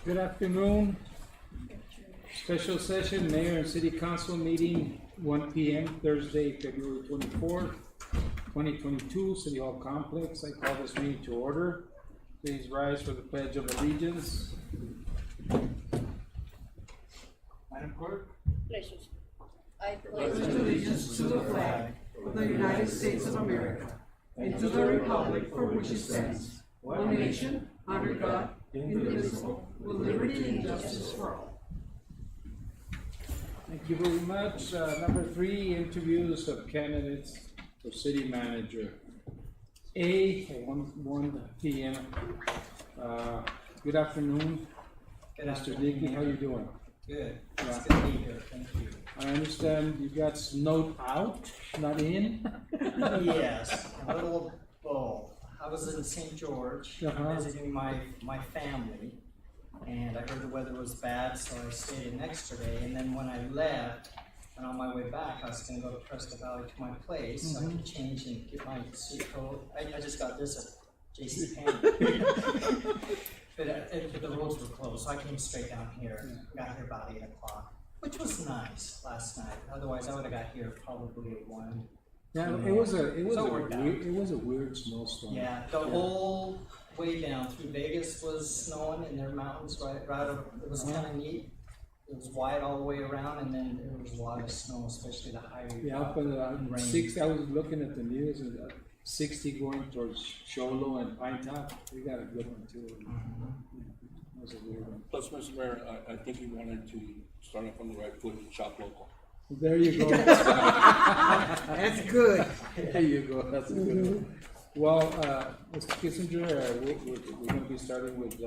Good afternoon. Special session, Mayor and City Council meeting, 1 p.m. Thursday, February 24th, 2022, City Hall Complex. I call this meeting to order. Please rise for the Pledge of Allegiance. Madam Clerk. Pleasures. I pledge allegiance to the flag of the United States of America and to the republic for which it stands, one nation, under God, indivisible, with liberty and justice for all. Thank you very much. Number 3, interviews of candidates for city manager. A, 1 p.m. Good afternoon. Good Mr. afternoon. Dickey, how you doing? Good. Yeah. It's good to be here. Thank you. I understand you got snowed out, not in? Yes, a little both. I was in St. George visiting my family, and I heard the weather was bad, so I stayed an extra day. And then when I left, and on my way back, I was going to go to Prescott Valley to my place so I could change and get my suit coat. I just got this at JCPenney. But the roads were closed, so I came straight down here. Got here about 8 o'clock, which was nice last night. Otherwise, I would have got here probably at 1. Yeah, it was a weird snowstorm. Yeah, the whole way down through Vegas was snowing, and there were mountains right over. It was kind of neat. It was wide all the way around, and then there was a lot of snow, especially the highway. Yeah, but 60. I was looking at the news, and 60 going towards Sholo and Pine Top. We got a good one too. That was a weird one. Plus, Mr. Mayor, I think he wanted to start off on the right foot and shop local. There you go. That's good. There you go. That's a good one. Well, Mr. Kissinger, we're going to be starting with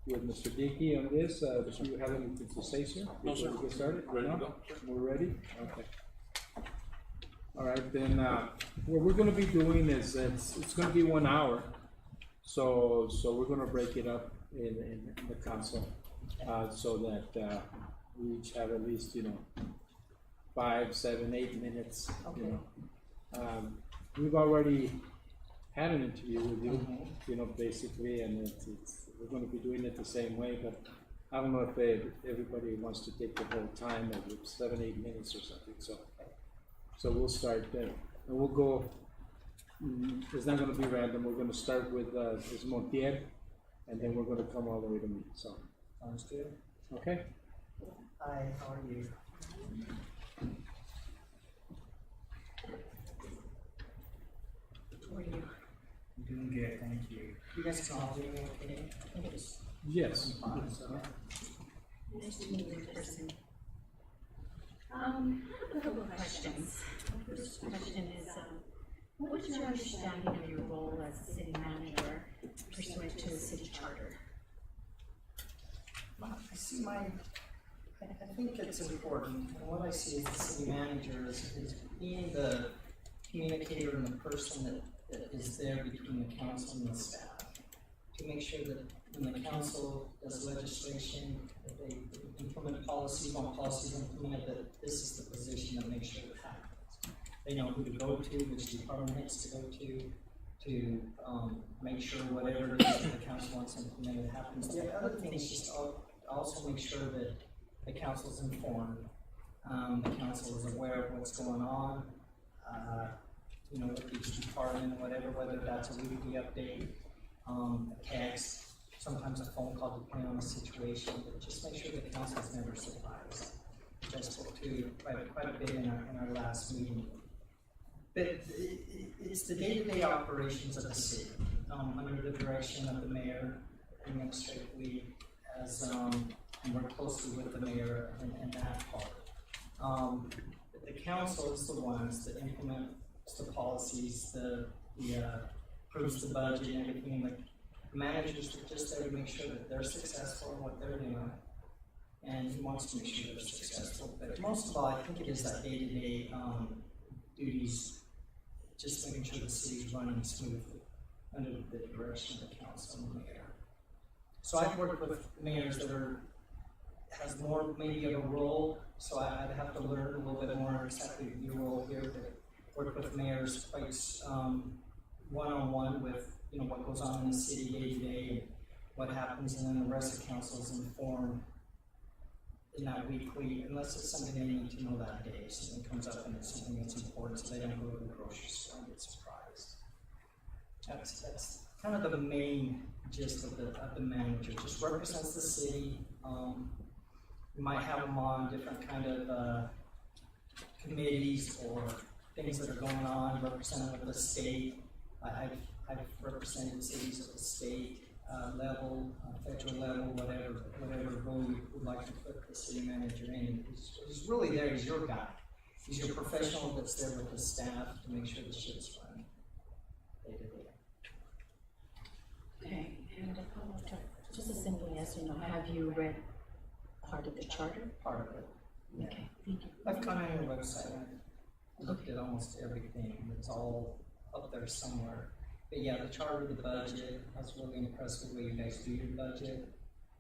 Mr. Dickey on this. Do you have anything to say, sir? No, sir. Before we get started? Ready to No? go? We're ready? Okay. All right, then, what we're going to be doing is it's going to be 1 hour. So we're going to break it up in the council so that we each have at least, 5, 7, 8 minutes. Okay. We've already had an interview with you, basically, and we're going to be doing it the same way, but I don't know if everybody wants to take the whole time, or 7, 8 minutes or something. So we'll start there, and we'll go. It's not going to be random. We're going to start with Ms. Montier, and then we're going to come all the way to me. So, Sounds good. okay. Hi, how are you? How are you? I'm doing good, thank you. You guys can all hear me okay? Yes. Fine, so. Nice to meet you in person. I have a couple of questions. The first question is, what is your understanding of your role as a city manager pursuant to the city charter? I see I think it's important, and what I see as the city manager is being the communicator and the person that is there between the council and the staff, to make sure that when the council does legislation, that they implement policies, want policies implemented, that this is the position that makes sure it happens. They know who to go to, which department heads to go to make sure whatever it is that the council wants implemented happens. The other thing is just also make sure that the council is informed. The council is aware of what's going on. With each department, whether that's a weekly update, a text, sometimes a phone call depending on the situation, but just make sure the council is never surprised. Which I spoke to quite a bit in our last meeting. But it's the day-to-day operations of the city, under the direction of the mayor administratively, and work closely with the mayor in that part. The council is the ones that implement the policies, approves the budget and everything. Like the managers are just there to make sure that they're successful in what they're doing, and he wants to make sure they're successful. But most of all, I think it is that day-to-day duties, just making sure the city is running smoothly under the direction of the council and the mayor. So I've worked with mayors that has more maybe of a role, so I'd have to learn a little bit more exactly your role here, but work with mayors quite one-on-one with what goes on in the city day to day, what happens, and then the rest of council is informed in that weekly, unless it's something they need to know that day, something comes up and it's something that's important, so they don't go to the grocery store and get surprised. That's kind of the main gist of the manager, just represents the city. We might have them on different kind of committees or things that are going on, representative of the state. I've represented cities at the state level, federal level, whatever role you would like to put the city manager in. He's really there, he's your guy. He's your professional that's there with the staff to make sure the ship's run day to day. Okay, and just as simply as, have you read part of the charter? Part of it. Yeah. Okay, thank you. I've gone on your website and I've looked at almost everything. It's all up there somewhere. But yeah, the charter, the budget, I was really impressed with the way you guys do your budget.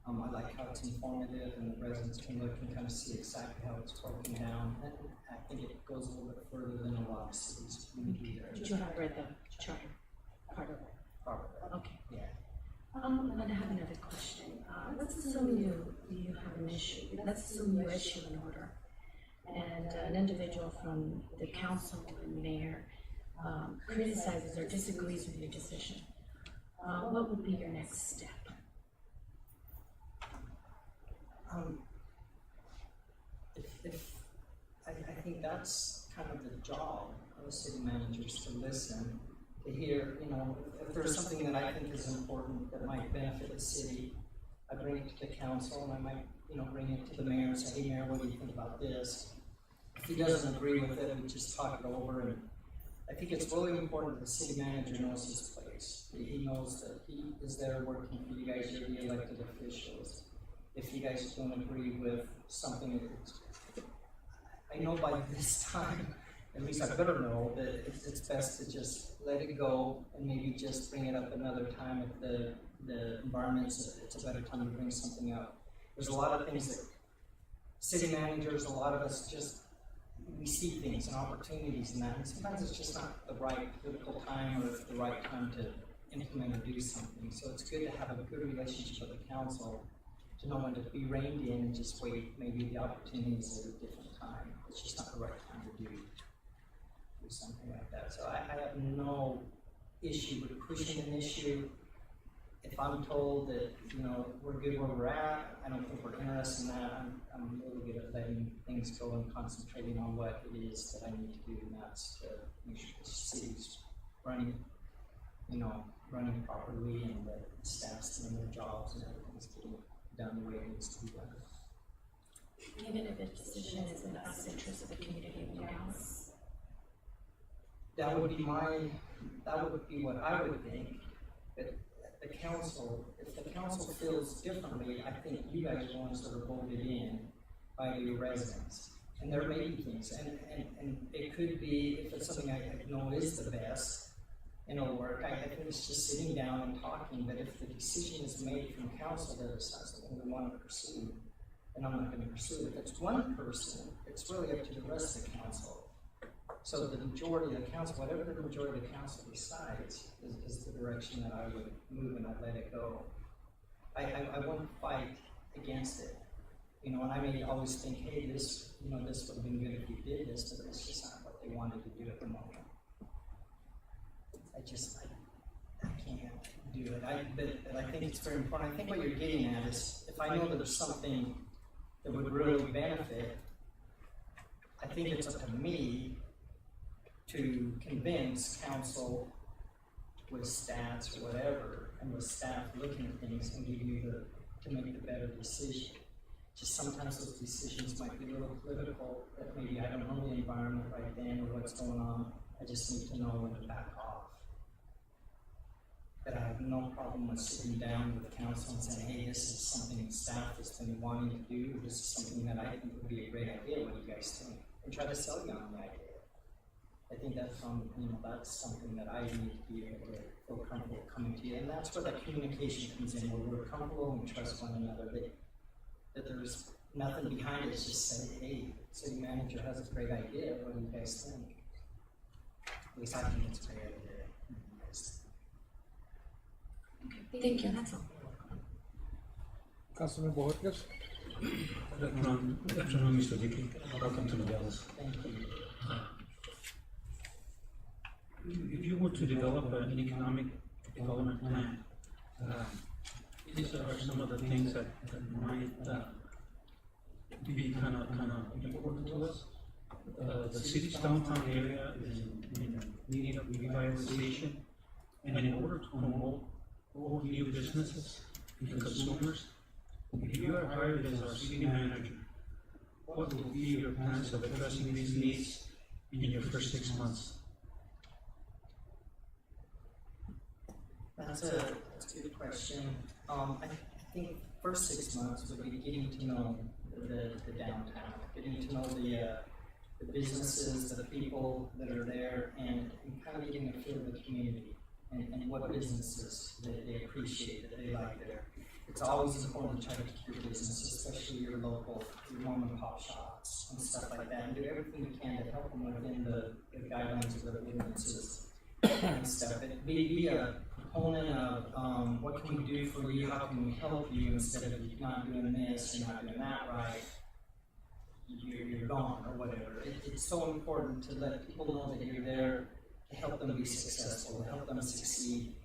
I like how it's informative and the residents can look and kind of see exactly how it's broken down. And I think it goes a little bit further than a lot of cities can do there. Did you have read the charter? Part of it? Probably. Okay. Yeah. And I have another question. Let's assume you have an issue. Let's assume you issue an order, and an individual from the council and mayor criticizes or disagrees with your decision. What would be your next step? I think that's kind of the job of the city managers to listen, to hear, if there's something that I think is important that might benefit the city, I bring it to the council and I might, bring it to the mayor and say, hey mayor, what do you think about this? If he doesn't agree with it, we just talk it over. And I think it's really important that the city manager knows his place. He knows that he is there working for you guys, you're the elected officials. If you guys don't agree with something, I know by this time, at least I better know, that it's best to just let it go and maybe just bring it up another time if the environment's, it's a better time to bring something up. There's a lot of things that city managers, a lot of us just, we see things and opportunities in that, and sometimes it's just not the right political time or the right time to implement or do something. So it's good to have a good relationship with the council, to know when to be reined in and just wait, maybe the opportunities at a different time. It's just not the right time to do something like that. So I have no issue with pushing an issue. If I'm told that, we're good where we're at, I don't think we're interested in that, I'm really good at letting things go and concentrating on what it is that I need to do, and that's to make sure the city's running, running properly and the staff's doing their jobs and everything's getting done the way it needs to be done. Even if a decision is in the best interest of the community of Nogales? That would be what I would think. But the council, if the council feels differently, I think you guys are the ones that are voted in by your residents. And there may be things, and it could be, if it's something I know is the best, it'll work. I think it's just sitting down and talking, but if the decision is made from council that it's not something we want to pursue, then I'm not going to pursue it. If it's one person, it's really up to the rest of the council. So the majority of the council, whatever the majority of the council decides, is the direction that I would move, and I'd let it go. I won't fight against it. And I may always think, hey, this would have been good if you did this, but it's just not what they wanted to do at the moment. I can't do it. But I think it's very important. I think what you're getting at is, if I know that there's something that would really benefit, I think it's up to me to convince council with stats or whatever, and with staff looking at things and give you to make the better decision. Just sometimes those decisions might be a little political, that maybe I don't know the environment right then or what's going on. I just need to know when to back off. But I have no problem with sitting down with the council and saying, hey, this is something staff has been wanting to do, this is something that I think would be a great idea, what do you guys think? And try to sell you on the idea. I think that's that's something that I need to be able to feel comfortable coming to you, and that's where that communication comes in, where we're comfortable and we trust one another, that there's nothing behind it, it's just saying, hey, city manager has a great idea, what do you guys think? At least I think it's a great idea. Okay, thank you, that's all. Councilman Borges? Good afternoon, Mr. Dickey. Welcome to Nogales. Thank you. If you were to develop an economic development plan, these are some of the things that might be kind of important to us. The city's downtown area is in need of revitalization, and in order to promote all new businesses and consumers, if you are hired as our city manager, what will be your plans of addressing these needs in your first 6 months? That's a good question. I think first 6 months would be getting to know the downtown, getting to know the businesses, the people that are there, and kind of getting a feel of the community and what businesses that they appreciate, that they like there. It's always important to try to keep your business, especially your local, your mom and pop shops and stuff like that, and do everything you can to help them within the guidelines of the ordinances and stuff. And be a proponent of what can we do for you, how can we help you, instead of you not doing this, you're not doing that right, you're gone or whatever. It's so important to let people know that you're there to help them be successful, to help them succeed.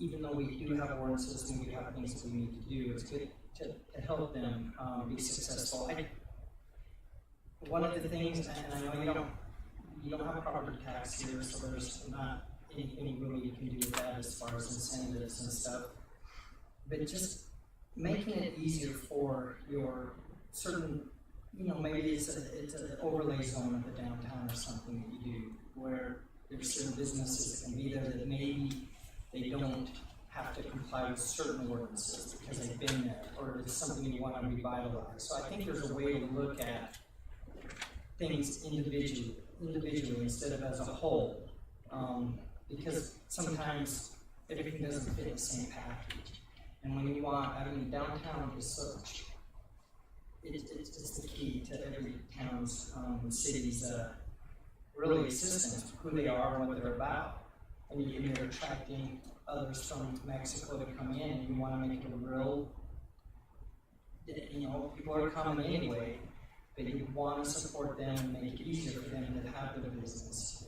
Even though we do have ordinances and we have things that we need to do, it's good to help them be successful. One of the things, and I know you don't have property tax here, so there's not anything really you can do with that as far as incentives and stuff. But just making it easier for your certain, maybe it's an overlay zone of the downtown or something that you do, where there's certain businesses that can be there that maybe they don't have to comply with certain ordinances because they've been there, or it's something you want to revitalize. So I think there's a way to look at things individually instead of as a whole, because sometimes everything doesn't fit the same package. And when you want, downtown is such, it's the key to every town's, city's, really existence, who they are and what they're about. And you're attracting others from Mexico to come in, and you want to make it a real, people are coming anyway, but you want to support them and make it easier for them to have their business,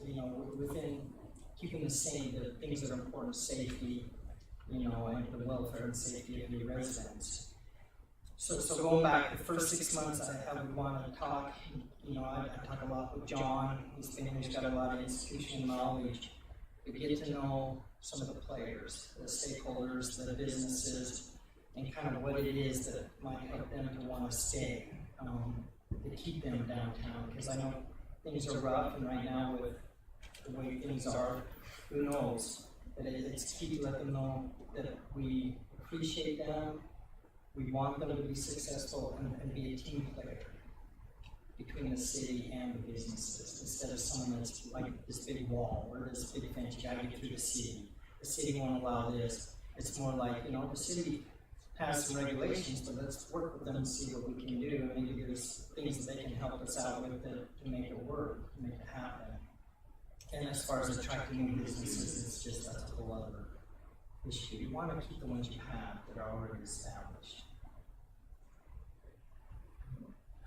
within keeping the things that are important, safety, and the welfare and safety of your residents. So going back, the first 6 months we want to talk, I talk a lot with John, he's got a lot of institutional knowledge. We get to know some of the players, the stakeholders, the businesses, and kind of what it is that might help them to want to stay, to keep them downtown. Because I know things are rough, and right now with the way things are, who knows? But it's key to let them know that we appreciate them, we want them to be successful, and be a team player between the city and the businesses, instead of someone that's like this big wall or this big fence you gotta get through the city. The city won't allow this. It's more like, the city has some regulations, but let's work with them and see what we can do. Maybe there's things that they can help us out with to make it work, to make it happen. And as far as attracting new businesses, that's a whole other issue. You want to keep the ones you have that are already established.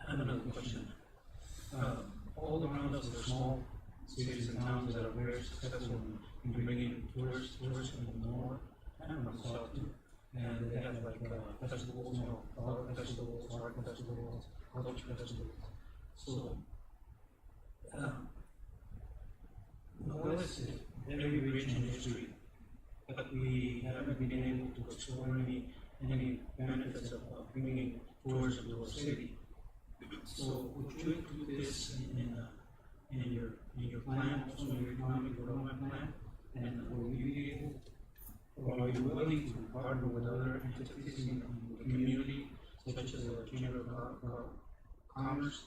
I have another question. All around us are small cities and towns that are very successful in bringing tourists from the north and from the south too. And they have festivals, art festivals, culture festivals. So, Nogales is very rich in history, but we haven't been able to explore any benefits of bringing tourism to our city. So would you include this in your plan, also in your economic development plan? And will you be able, or are you willing to partner with other entities in the community, such as the Chamber of Commerce,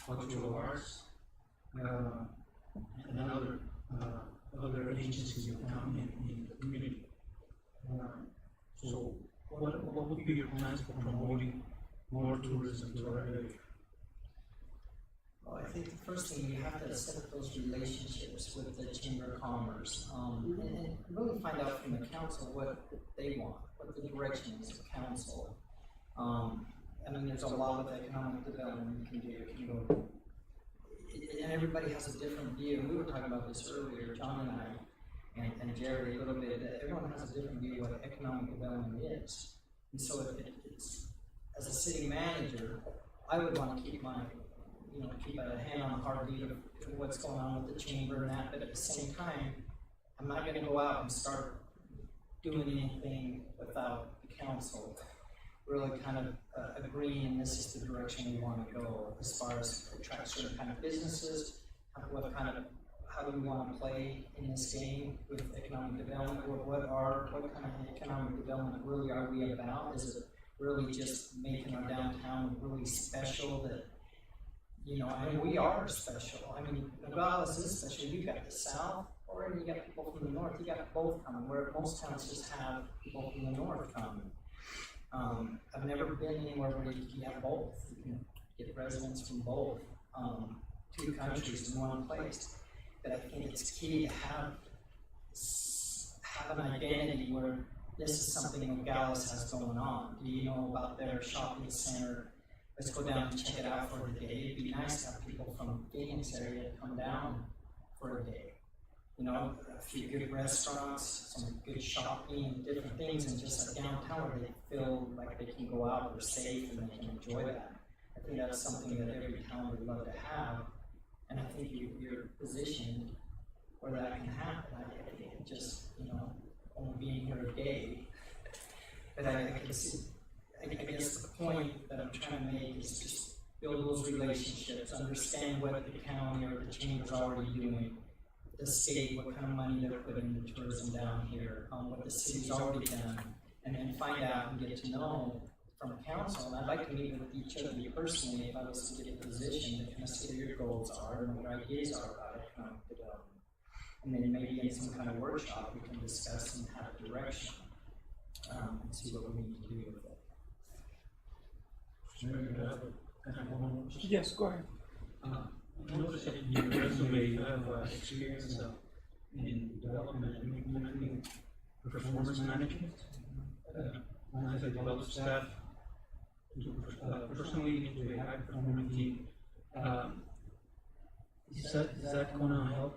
Cultural Arts, and other agencies in the community? So what would be your plans for promoting more tourism to our area? Well, I think the first thing, you have to set up those relationships with the Chamber of Commerce, and really find out from the council what they want, what the direction is of council. I mean, there's a lot of economic development you can do. You can go, and everybody has a different view. We were talking about this earlier, John and I, and Jerry a little bit, that everyone has a different view of what economic development is. And so it's, as a city manager, I would want to keep my, keep a hand on the heartbeat of what's going on with the chamber and that, but at the same time, I'm not gonna go out and start doing anything without the council really kind of agreeing this is the direction we want to go as far as attract certain kind of businesses, how do we want to play in this game with economic development, or what kind of economic development really are we about? Is it really just making our downtown really special that, I mean, we are special. I mean, Nogales is special. You've got the south, or you got people from the north. You got both coming, where most towns just have people from the north coming. I've never been anywhere where you have both. You can get residents from both, two countries in one place. But I think it's key to have an identity where this is something Nogales has going on. Do you know about their shopping center? Let's go down and check it out for a day. It'd be nice to have people from Phoenix area come down for a day. A few good restaurants, some good shopping, different things, and just a downtown where they feel like they can go out, they're safe, and they can enjoy that. I think that's something that every town would love to have, and I think you're positioned where that can happen. I think it just, only being here a day, but I can see, I guess the point that I'm trying to make is just build those relationships, understand what the county or the chamber's already doing, the state, what kind of money they're putting into tourism down here, what the city's already done, and then find out and get to know from council. And I'd like to meet with each of you personally if I was to get a position to kind of see what your goals are and what your ideas are about economic development. And then maybe in some kind of workshop we can discuss and have a direction and see what we need to do with it. Yes, go ahead. I noticed that in your resume you have experience in development and implementing performance management. As I develop staff personally into a high performing team, is that going to help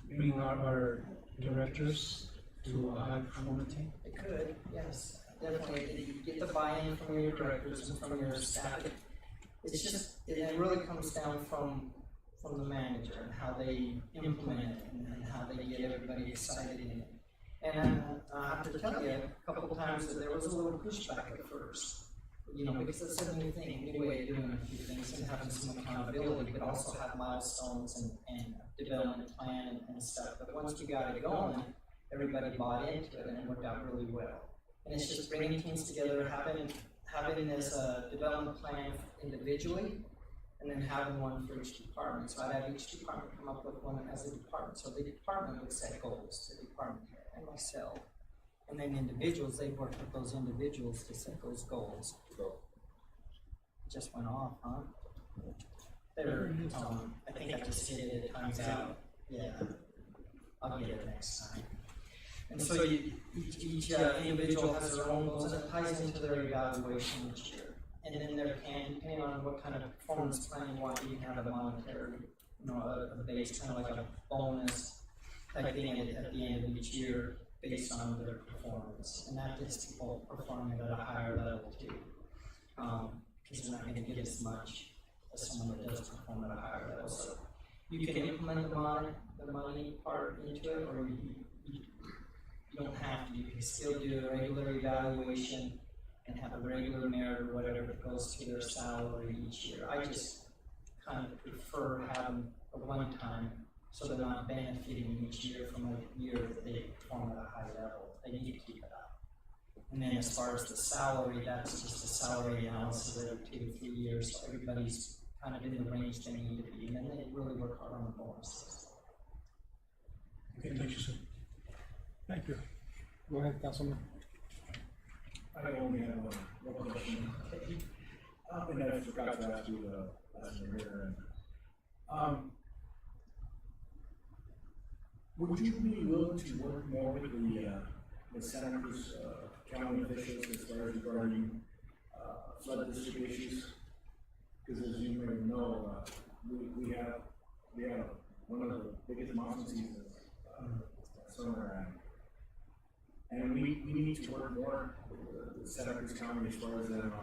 bring our directors to a high performing team? It could, yes, definitely. You get the buy-in from your directors and from your staff. It's just, it really comes down from the manager and how they implement it and how they get everybody excited in it. And I have to tell you a couple of times that there was a little pushback at first, because it's a new thing, a new way of doing a few things and having some accountability, but also have milestones and development plan and stuff. But once we got it going, everybody bought into it and it worked out really well. And it's just bringing teams together, having this development plan individually, and then having one for each department. So I'd have each department come up with one as a department. So the department would set goals, the department head and myself. And then individuals, they work with those individuals to set those goals. It just went off, huh? There, I think I just hit it, it times out. Yeah, I'll get it next time. And so each individual has their own goals, and it ties into their evaluation each year. And then there can, depending on what kind of performance plan you want, you can have a monetary, a base, kind of like a bonus type thing at the end of each year based on their performance. And that gets people performing at a higher level too. Because they're not going to get as much as someone that does perform at a higher level. So you can implement the money part into it, or you don't have to. You can still do a regular evaluation and have a regular merit or whatever that goes to their salary each year. I just kind of prefer having a one-time so they're not benefiting each year from a year that they perform at a high level. They need to keep it up. And then as far as the salary, that's just a salary analysis every 2 to 3 years, so everybody's kind of in the range they need to be, and then they really work hard on the bonuses. Okay, thank you, sir. Thank you. Go ahead, Councilman. I only have one question. And I forgot to ask you last year. Would you be willing to work more with the Santa Cruz county officials as far as regarding flood district issues. Because as you may know, we have one of the biggest monsoon seasons, summer, and we need to work more with Santa Cruz County as far as them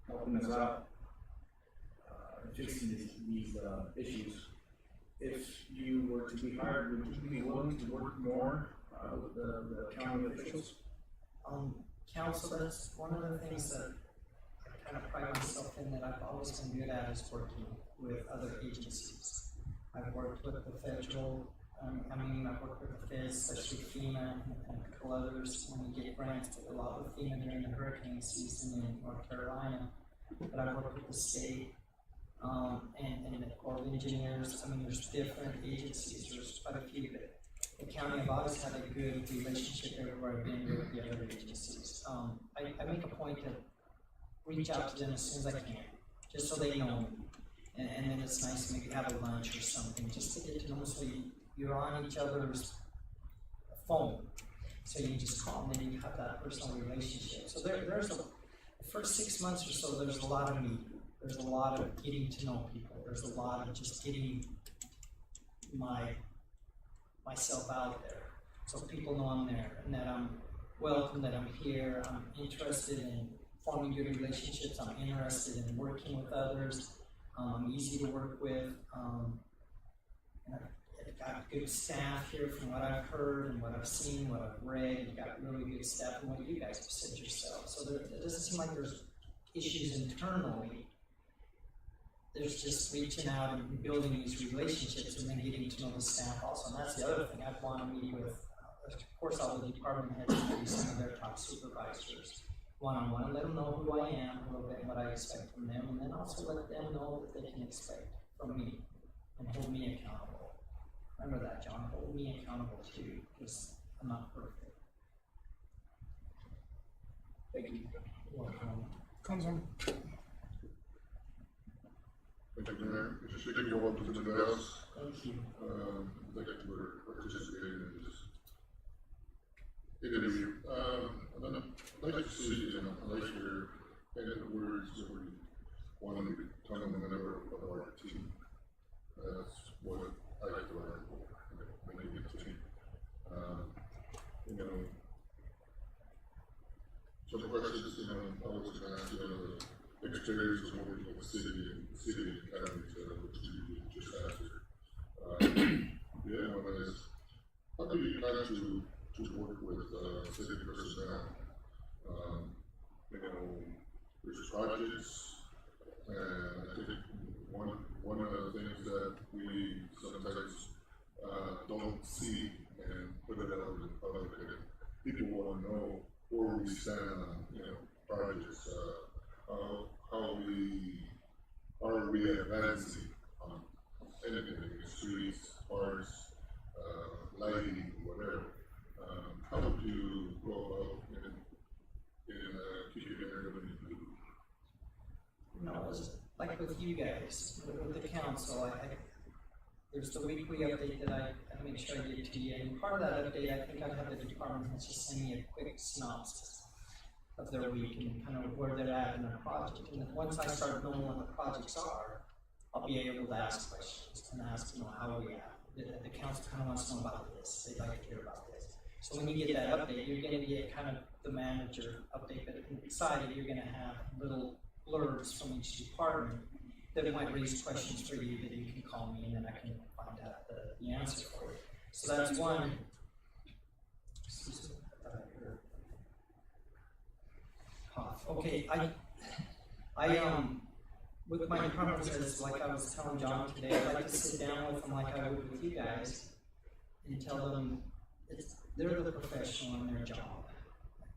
helping us out, fixing these issues. If you were to be hired, would you be willing to work more with the county officials? Council, that's one of the things that I kind of pride myself in, that I've always been good at, is working with other agencies. I've worked with the federal, I've worked with the feds, especially FEMA and a couple others when we get grants, a lot with FEMA during the hurricane season in North Carolina. But I've worked with the state, and the Corps of Engineers. There's different agencies, there's quite a few, but the county, I've always had a good relationship everywhere I've been with the other agencies. I make a point to reach out to them as soon as I can, just so they know me. And then it's nice to maybe have a lunch or something, just to get to know them, so you're on each other's phone. So you just call them and you have that personal relationship. So there's the first 6 months or so, there's a lot of meeting. There's a lot of getting to know people. There's a lot of just getting myself out there, so people know I'm there and that I'm welcome, that I'm here. I'm interested in forming good relationships. I'm interested in working with others. I'm easy to work with. And I've got good staff here from what I've heard and what I've seen, what I've read. You've got really good staff and what you guys have said yourself. So it doesn't seem like there's issues internally. There's just reaching out and building these relationships and then getting to know the staff also. And that's the other thing I'd want to meet with, of course, all the department heads and maybe some of their top supervisors one-on-one, let them know who I am a little bit and what I expect from them, and then also let them know that they can expect from me and hold me accountable. Remember that, John, hold me accountable too, because I'm not perfect. Thank you. Councilman. Thank you, Mayor. Just taking you up to the desk. Thank you. Thank you for participating in this interview. I'd like to see, I'd like to hear the words that we want to become a member of our team. That's what I like to learn when I get to team. Some questions, I was going to ask, the experience of working with the city academies, which you just answered. The other one is, how do you plan to work with city personnel? There's projects, and I think one of the things that we sometimes don't see and put it out in the public, and people want to know where we stand on, projects, how are we advancing on anything, streets, parks, lighting, whatever. How would you go about in keeping everybody moving? Like with you guys, with the council, there's the weekly update that I make sure I get to you, and part of that update, I think I'd have the department heads just send me a quick synopsis of their week and kind of where they're at in their project. And then once I start knowing what the projects are, I'll be able to ask questions and ask, how are we at? The council kind of wants to know about this. They'd like to hear about this. So when you get that update, you're going to get kind of the manager update, but inside it, you're going to have little blurbs from each department that might raise questions for you that you can call me and then I can find out the answer for you. So that's one. Okay, I with my department says, like I was telling John today, I like to sit down with them like I would with you guys and tell them they're the professional in their job.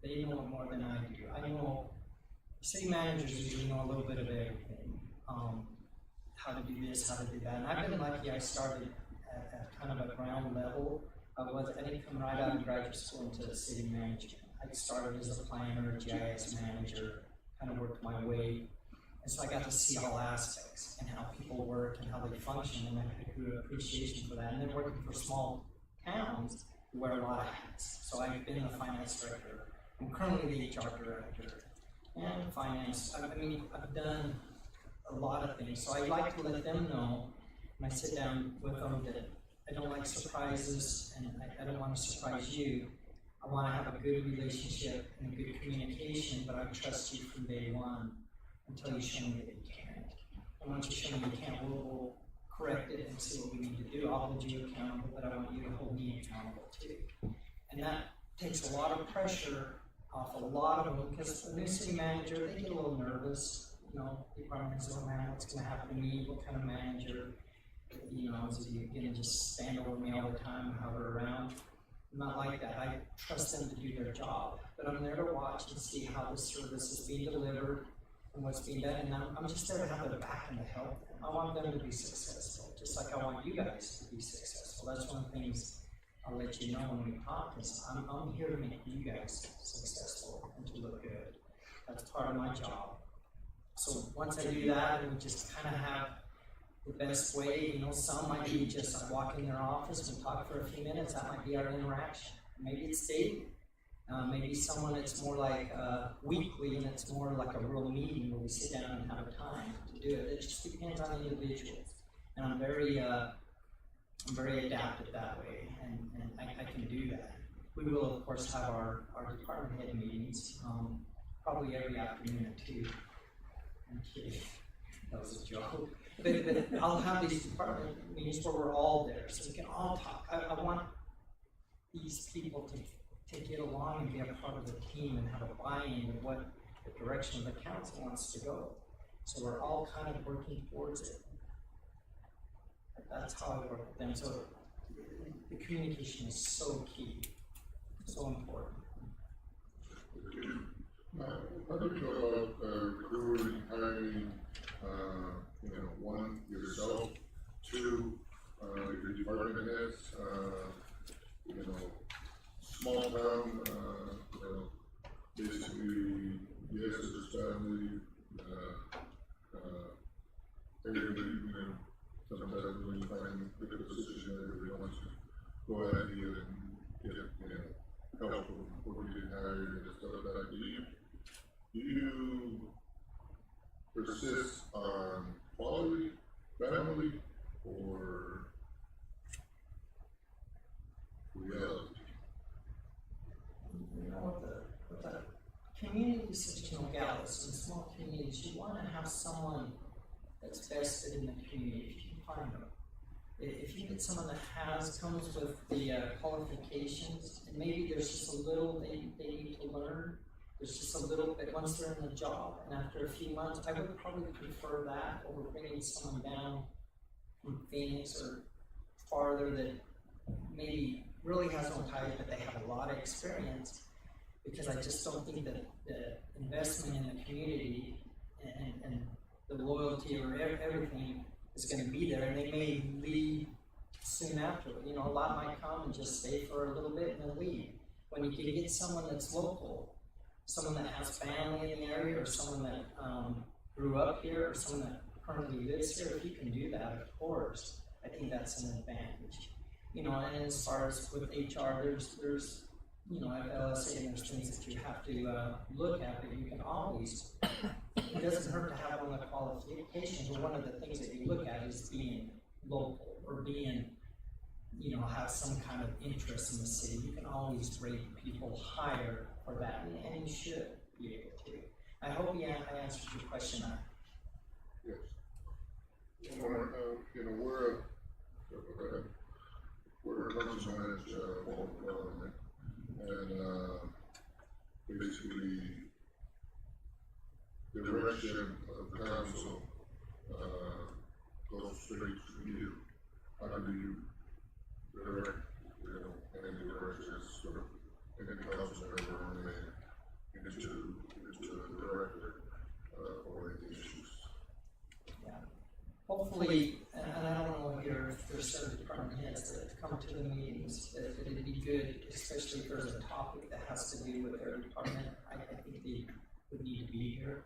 They know it more than I do. I know city managers usually know a little bit of everything. How to do this, how to do that. And I've been lucky. I started at kind of a ground level. I didn't come right out of graduate school into city management. I started as a planner, GIS manager, kind of worked my way. And so I got to see all aspects and how people work and how they function, and I had a good appreciation for that. And then working for small towns, you wear a lot of hats. So I've been the finance director. I'm currently the HR director. and finance. I mean, I've done a lot of things, so I like to let them know when I sit down with them that I don't like surprises, and I don't want to surprise you. I want to have a good relationship and a good communication, but I trust you from day one until you show me that you can't. And once you show me you can't, we'll correct it and see what we need to do. I'll hold you accountable, but I want you to hold me accountable too. And that takes a lot of pressure off a lot of them, because the new city manager, they get a little nervous. You know, department heads go, man, what's going to happen to me? What kind of manager? You know, is he going to just stand over me all the time and hover around? I'm not like that. I trust them to do their job, but I'm there to watch and see how the service is being delivered and what's being done. And I'm just there to have their back and to help them. I want them to be successful, just like I want you guys to be successful. That's one of the things I'll let you know when we talk, is I'm here to make you guys successful and to look good. That's part of my job. So once I do that, and we just kind of have the best way, you know, some might be just I walk in their office and talk for a few minutes. That might be our interaction. Maybe it's daily. Maybe someone it's more like weekly, and it's more like a real meeting where we sit down and have a time to do it. It just depends on the individuals, and I'm very adapted that way, and I can do that. We will, of course, have our department head meetings, probably every afternoon at 2. I'm kidding. That was a joke. But I'll have these department meetings where we're all there, so we can all talk. I want these people to get along and be a part of the team and have a buy-in with what the direction the council wants to go. So we're all kind of working towards it. That's how I work with them. So the communication is so key, so important. How do you go about recruiting, hiring, one, yourself, 2, your department heads, small town, basically, yes, it's family, everybody, sometimes when you find a good position, everybody wants to go out here and get, help with getting hired and stuff like that. Do you persist on quality, family, or reality? You know, with the communities such as Nogales and small communities, you want to have someone that's vested in the community if you can find them. If you get someone that comes with the qualifications, and maybe there's just a little they need to learn, there's just a little bit once they're in the job, and after a few months, I would probably prefer that over bringing someone down from Phoenix or farther that maybe really has no ties, but they have a lot of experience, because I just don't think that the investment in the community and the loyalty or everything is going to be there, and they may leave soon after. You know, a lot might come and just stay for a little bit and then leave. When you can get someone that's local, someone that has family in the area, or someone that grew up here, or someone that currently lives here, if you can do that, of course, I think that's an advantage. You know, and as far as with HR, there's you know, at LSA, there's things that you have to look at, but you can always, it doesn't hurt to have on the qualifications, but one of the things that you look at is being local, or being, you know, have some kind of interest in the city. You can always rate people higher for that, and you should be able to. I hope I answered your question. Yes. We're a council managed form of government, and basically the direction of the council goes straight to you. How do you direct, any directions or any council member or mayor into the director for any issues? Yeah. Hopefully, and I don't know if there's certain department heads that come to the meetings, that it'd be good, especially if there's a topic that has to do with their department. I think they would need to be here.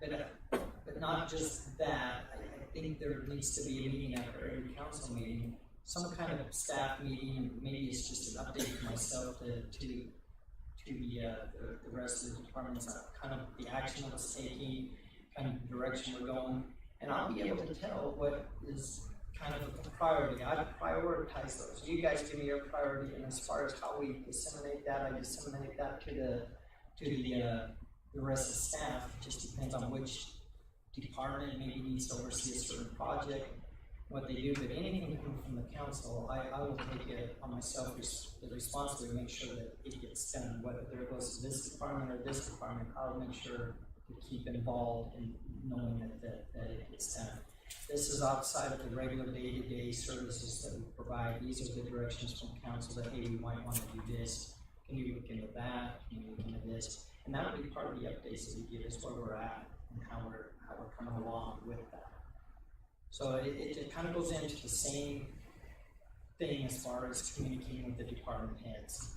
But not just that, I think there needs to be a meeting after every council meeting, some kind of staff meeting. Maybe it's just an update for myself to the rest of the departments, kind of the action that was taking, kind of the direction we're going. And I'll be able to tell what is kind of a priority. I prioritize those. You guys give me your priority, and as far as how we disseminate that, I disseminate that to the rest of the staff. It just depends on which department maybe needs to oversee a certain project, what they do. But anything coming from the council, I will take it on myself, the responsibility to make sure that it gets done. Whether it goes to this department or this department, I'll make sure to keep involved in knowing that it gets done. This is outside of the regular day-to-day services that we provide. These are the directions from council that, hey, we might want to do this. Can you look into that? Can you look into this? And that will be part of the updates that we give us where we're at and how we're coming along with that. So it kind of goes into the same thing as far as communicating with the department heads.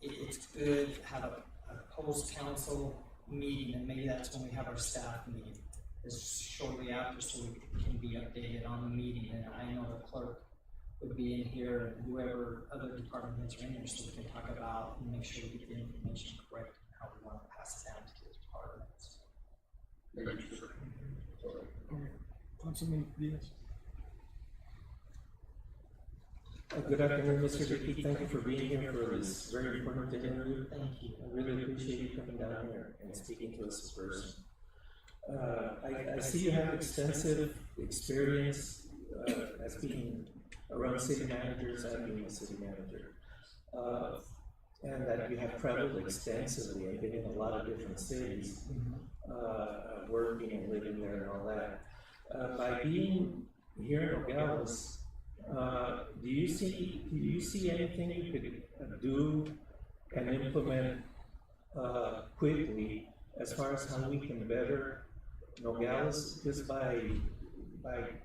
It's good to have a post-council meeting, and maybe that's when we have our staff meeting. Is shortly after, so we can be updated on the meeting. And I know the clerk would be in here, and whoever other department heads are in here, so we can talk about and make sure we get the information correct and how we want to pass it down to the departments. Thank you, sir. Councilman Diaz. Good afternoon, Mr. Dickey. Thank you for being here for this very important interview. Thank you. I really appreciate you coming down here and speaking to us in person. I see you have extensive experience as being around city managers and being a city manager. And that you have traveled extensively and been in a lot of different cities, working and living there and all that. By being here in Nogales, do you see anything you could do and implement quickly as far as how we can better Nogales, just by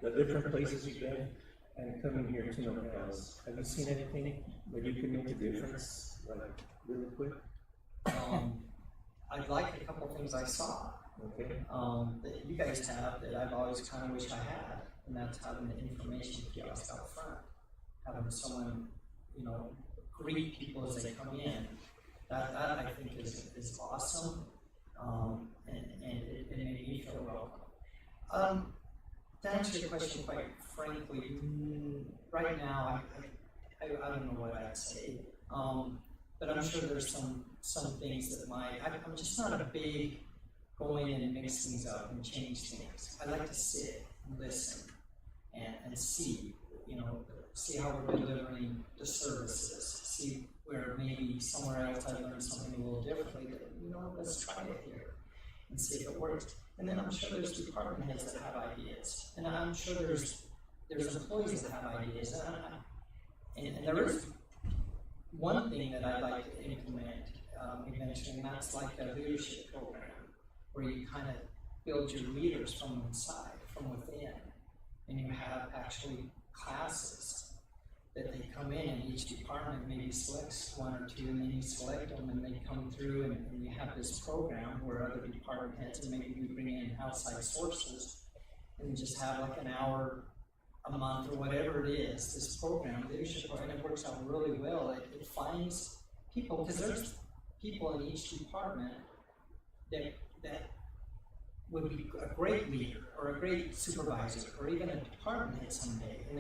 the different places you've been and coming here to Nogales? Have you seen anything where you can make a difference, like really quick? I'd like a couple things I saw. Okay. That you guys have that I've always kind of wished I had, and that's having the information kiosk out front, having someone, greet people as they come in. That I think is awesome, and it made me feel welcome. To answer your question quite frankly, right now I don't know what I'd say, but I'm sure there's some things that I'm just not a big go in and mix things up and change things. I like to sit and listen and see, see how we're delivering the services, see where maybe somewhere else I learned something a little differently, that, let's try it here and see if it works. And then I'm sure there's department heads that have ideas, and I'm sure there's employees that have ideas, and there is one thing that I'd like to implement eventually, and that's like a leadership program, where you kind of build your leaders from inside, from within, and you have actually classes that they come in, and each department maybe selects one or two, and then you select them, and they come through, and you have this program where other department heads, and maybe we bring in outside sources, and just have like an hour a month or whatever it is, this program, leadership program, and it works out really well. It finds people, because there's people in each department that would be a great leader or a great supervisor or even a department head someday, and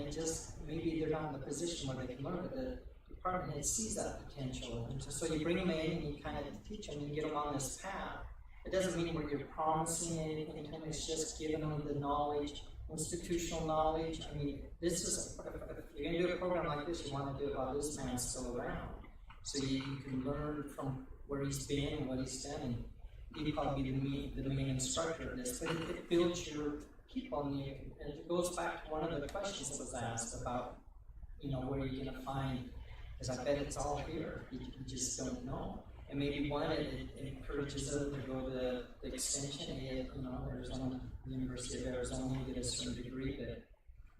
maybe they're not in the position where they can learn, but the department head sees that potential, and so you bring them in and you kind of teach them and get them on this path. It doesn't mean you're promising anything to them, it's just giving them the knowledge, institutional knowledge. I mean, this is, if you're going to do a program like this, you want to do it while this man's still around, so you can learn from where he's been and what he's done, and you'd probably be the main instructor of this, but it builds your people, and it goes back to one of the questions that was asked about, where you're going to find, because I bet it's all here, you just don't know. And maybe one, it encourages them to go to the extension, Arizona, the University of Arizona, get a certain degree, but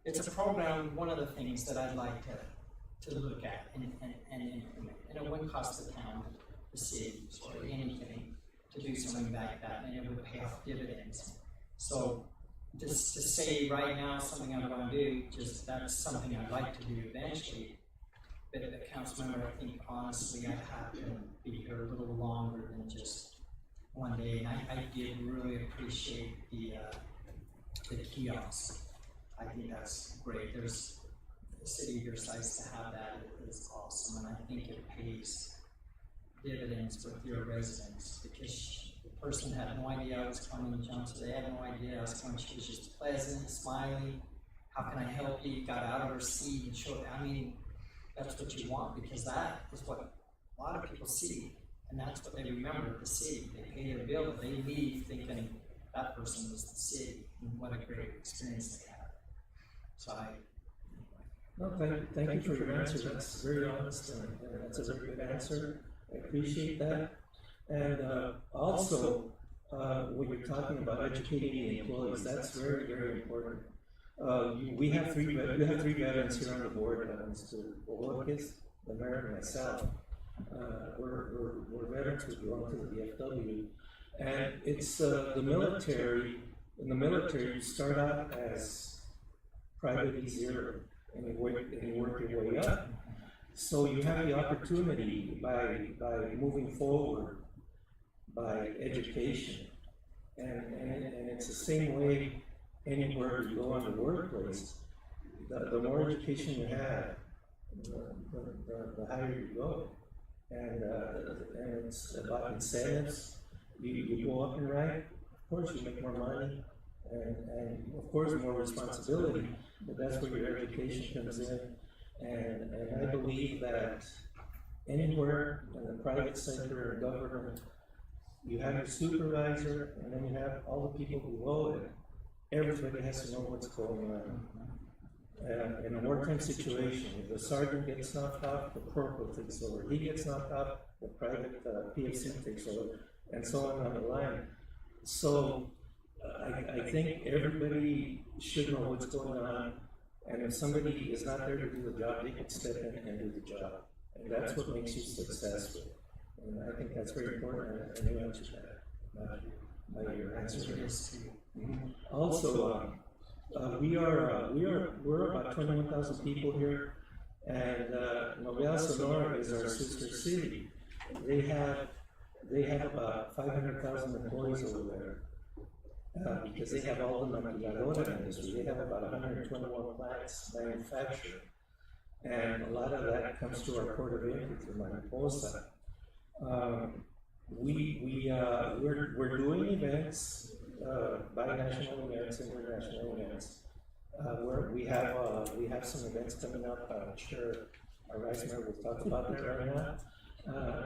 it's a program, one of the things that I'd like to look at and implement, and it wouldn't cost the town, the city, or anything to do something like that, and it would pay off dividends. So just to say right now something I'm going to do, that's something I'd like to do eventually. But Councilmember, I think honestly, I have to be here a little longer than just one day, and I did really appreciate the kiosk. I think that's great. There's a city of your size to have that is awesome, and I think it pays dividends with your residents, because the person had no idea I was coming, John, so they had no idea I was coming. She was just pleasant, smiling. How can I help you? Got out of her seat and showed. I mean, that's what you want, because that is what a lot of people see, and that's what they remember, the city. They pay their bill, but they leave thinking that person was the city, and what a great experience they had. So No, thank you for your answer. That's very honest, and that's a very good answer. I appreciate that. And also, when you're talking about educating the employees, that's very, very important. We have three veterans here on the board, Mr. Borges, the mayor, and myself. We're veterans who belong to the VFW, and it's the military. In the military, you start out as private zero, and you work your way up. So you have the opportunity by moving forward, by education, and it's the same way anywhere you go in the workplace. The more education you have, the higher you go, and it's about incentives. You go up in rank, of course you make more money, and of course more responsibility, but that's where your education comes in. And I believe that anywhere in the private sector or government, you have your supervisor, and then you have all the people below it. Everybody has to know what's going on. In a wartime situation, if the sergeant gets knocked out, the corporal takes over. He gets knocked out, the private PFC takes over, and so on the line. So I think everybody should know what's going on. And if somebody is not there to do the job, they can step in and do the job. And that's what makes you successful. And I think that's very important, and you answered that by your answer. Also, we're about 21,000 people here, and Nogales, Sonora is our sister city. They have about 500,000 employees over there. Because they have all the maquiladora industry. They have about 121 plants manufactured, and a lot of that comes to our port of entry through Mariposa. We're doing events, binational events, international events. We have some events coming up. I'm sure our vice mayor will talk about that right now.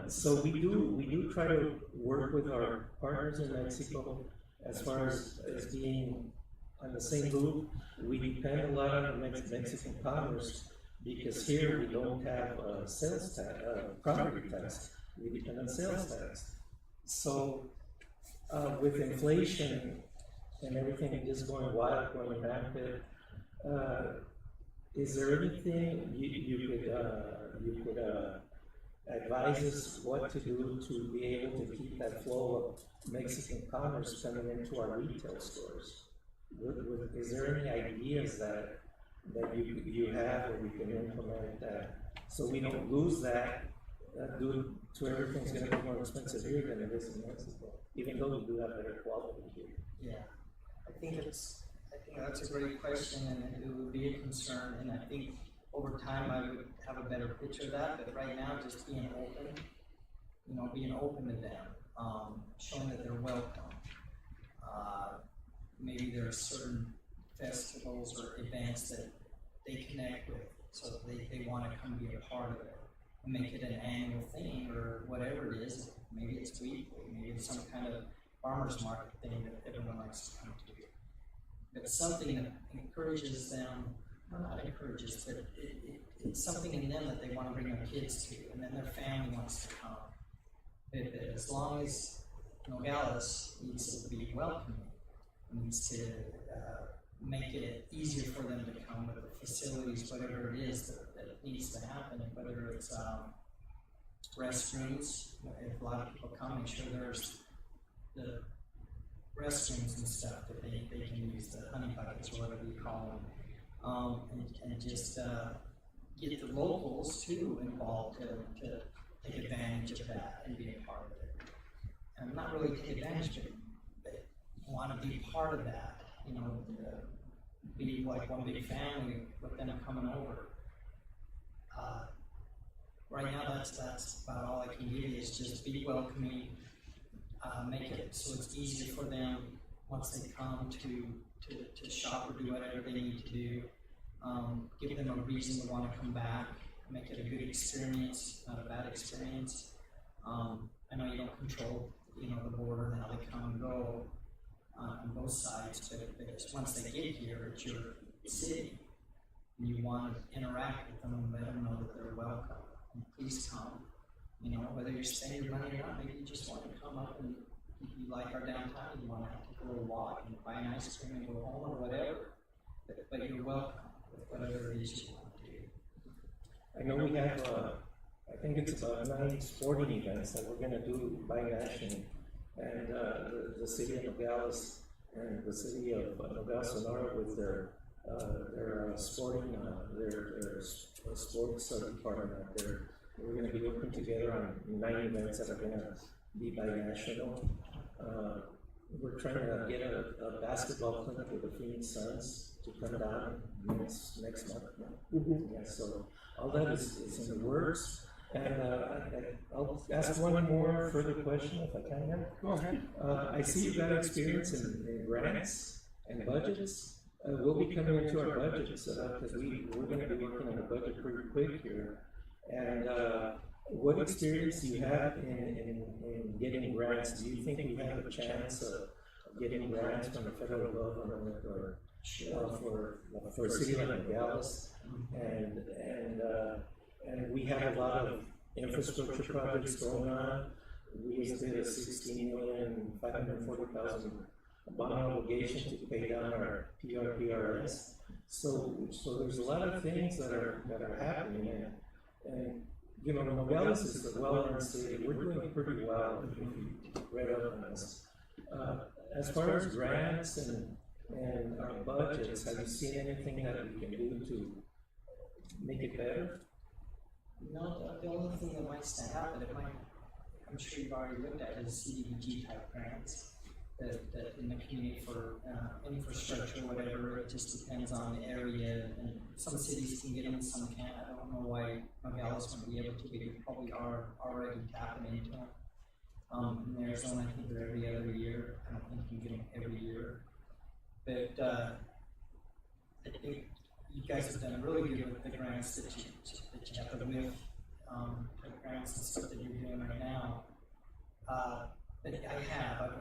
So we do try to work with our partners in Mexico. As far as being on the same group, we depend a lot on Mexican commerce, because here we don't have sales tax, property tax. We depend on sales tax. So with inflation and everything just going wild, going rampant, is there anything you could advise us what to do to be able to keep that flow of Mexican commerce coming into our retail stores? Is there any ideas that you have where we can implement that, so we don't lose that due to everything's going to be more expensive here than it is in Mexico, even though we do have better quality here? yeah, I think that's a great question, and it would be a concern, and I think over time I would have a better picture of that, but right now just being open to them, showing that they're welcome. Maybe there are certain festivals or events that they connect with, so that they want to come be a part of it, and make it an annual thing, or whatever it is. Maybe it's weekly, maybe it's some kind of farmer's market thing that everyone likes to come to. But something that encourages them, not encourages, but it's something in them that they want to bring their kids to, and then their family wants to come. But as long as Nogales needs to be welcoming, needs to make it easier for them to come with the facilities, whatever it is that needs to happen, and whether it's restrooms, if a lot of people come, make sure there's the restrooms and stuff that they can use, the honey buckets or whatever you call them, and just get the locals too involved to take advantage of that and be a part of it. And not really take advantage, but want to be part of that, you know, be like one big family with them coming over. Right now, that's about all I can give you is just be welcoming, make it so it's easy for them once they come to shop or do whatever they need to do. Give them a reason to want to come back, make it a good experience, not a bad experience. I know you don't control, you know, the border and how they come and go on both sides, but once they get here, it's your city, and you want to interact with them and let them know that they're welcome. And please come. You know, whether you're spending your money or not, maybe you just want to come up and you like our downtown, you want to take a little walk and buy an ice cream and go home or whatever. But you're welcome with whatever it is you want to do. I know we have, I think it's about 9 sporting events that we're going to do bi-nationally. And the city of Nogales and the city of Nogales, Sonora with their sporting, their sports department out there. We're going to be working together on 9 events that are going to be bi-national. We're trying to get a basketball clinic with the Phoenix Suns to come down next month. Yeah, so all that is in the works. And I'll ask one more further question if I can. Go ahead. I see you've got experience in grants and budgets. We'll be coming into our budgets because we're going to be working on a budget pretty quick here. And what experience do you have in getting grants? Do you think we have a chance of getting grants from the federal government or for a city like Nogales? And we have a lot of infrastructure projects going on. We just did a $16,540,000 bond obligation to pay down our PRS. So there's a lot of things that are happening, and you know, Nogales is a well-run city. We're doing pretty well if you read up on us. As far as grants and our budgets, have you seen anything that we can do to make it better? No, the only thing that might stand out that I'm sure you've already looked at is CDBG type grants that in the community for infrastructure or whatever. It just depends on the area, and some cities can get them, some can't. I don't know why Nogales won't be able to, but you probably are already tapping into them. In Arizona, I think they're every other year. I don't think you can get them every year. But I think you guys have done really good with the grants that you have, the WIF grants and stuff that you're doing right now. But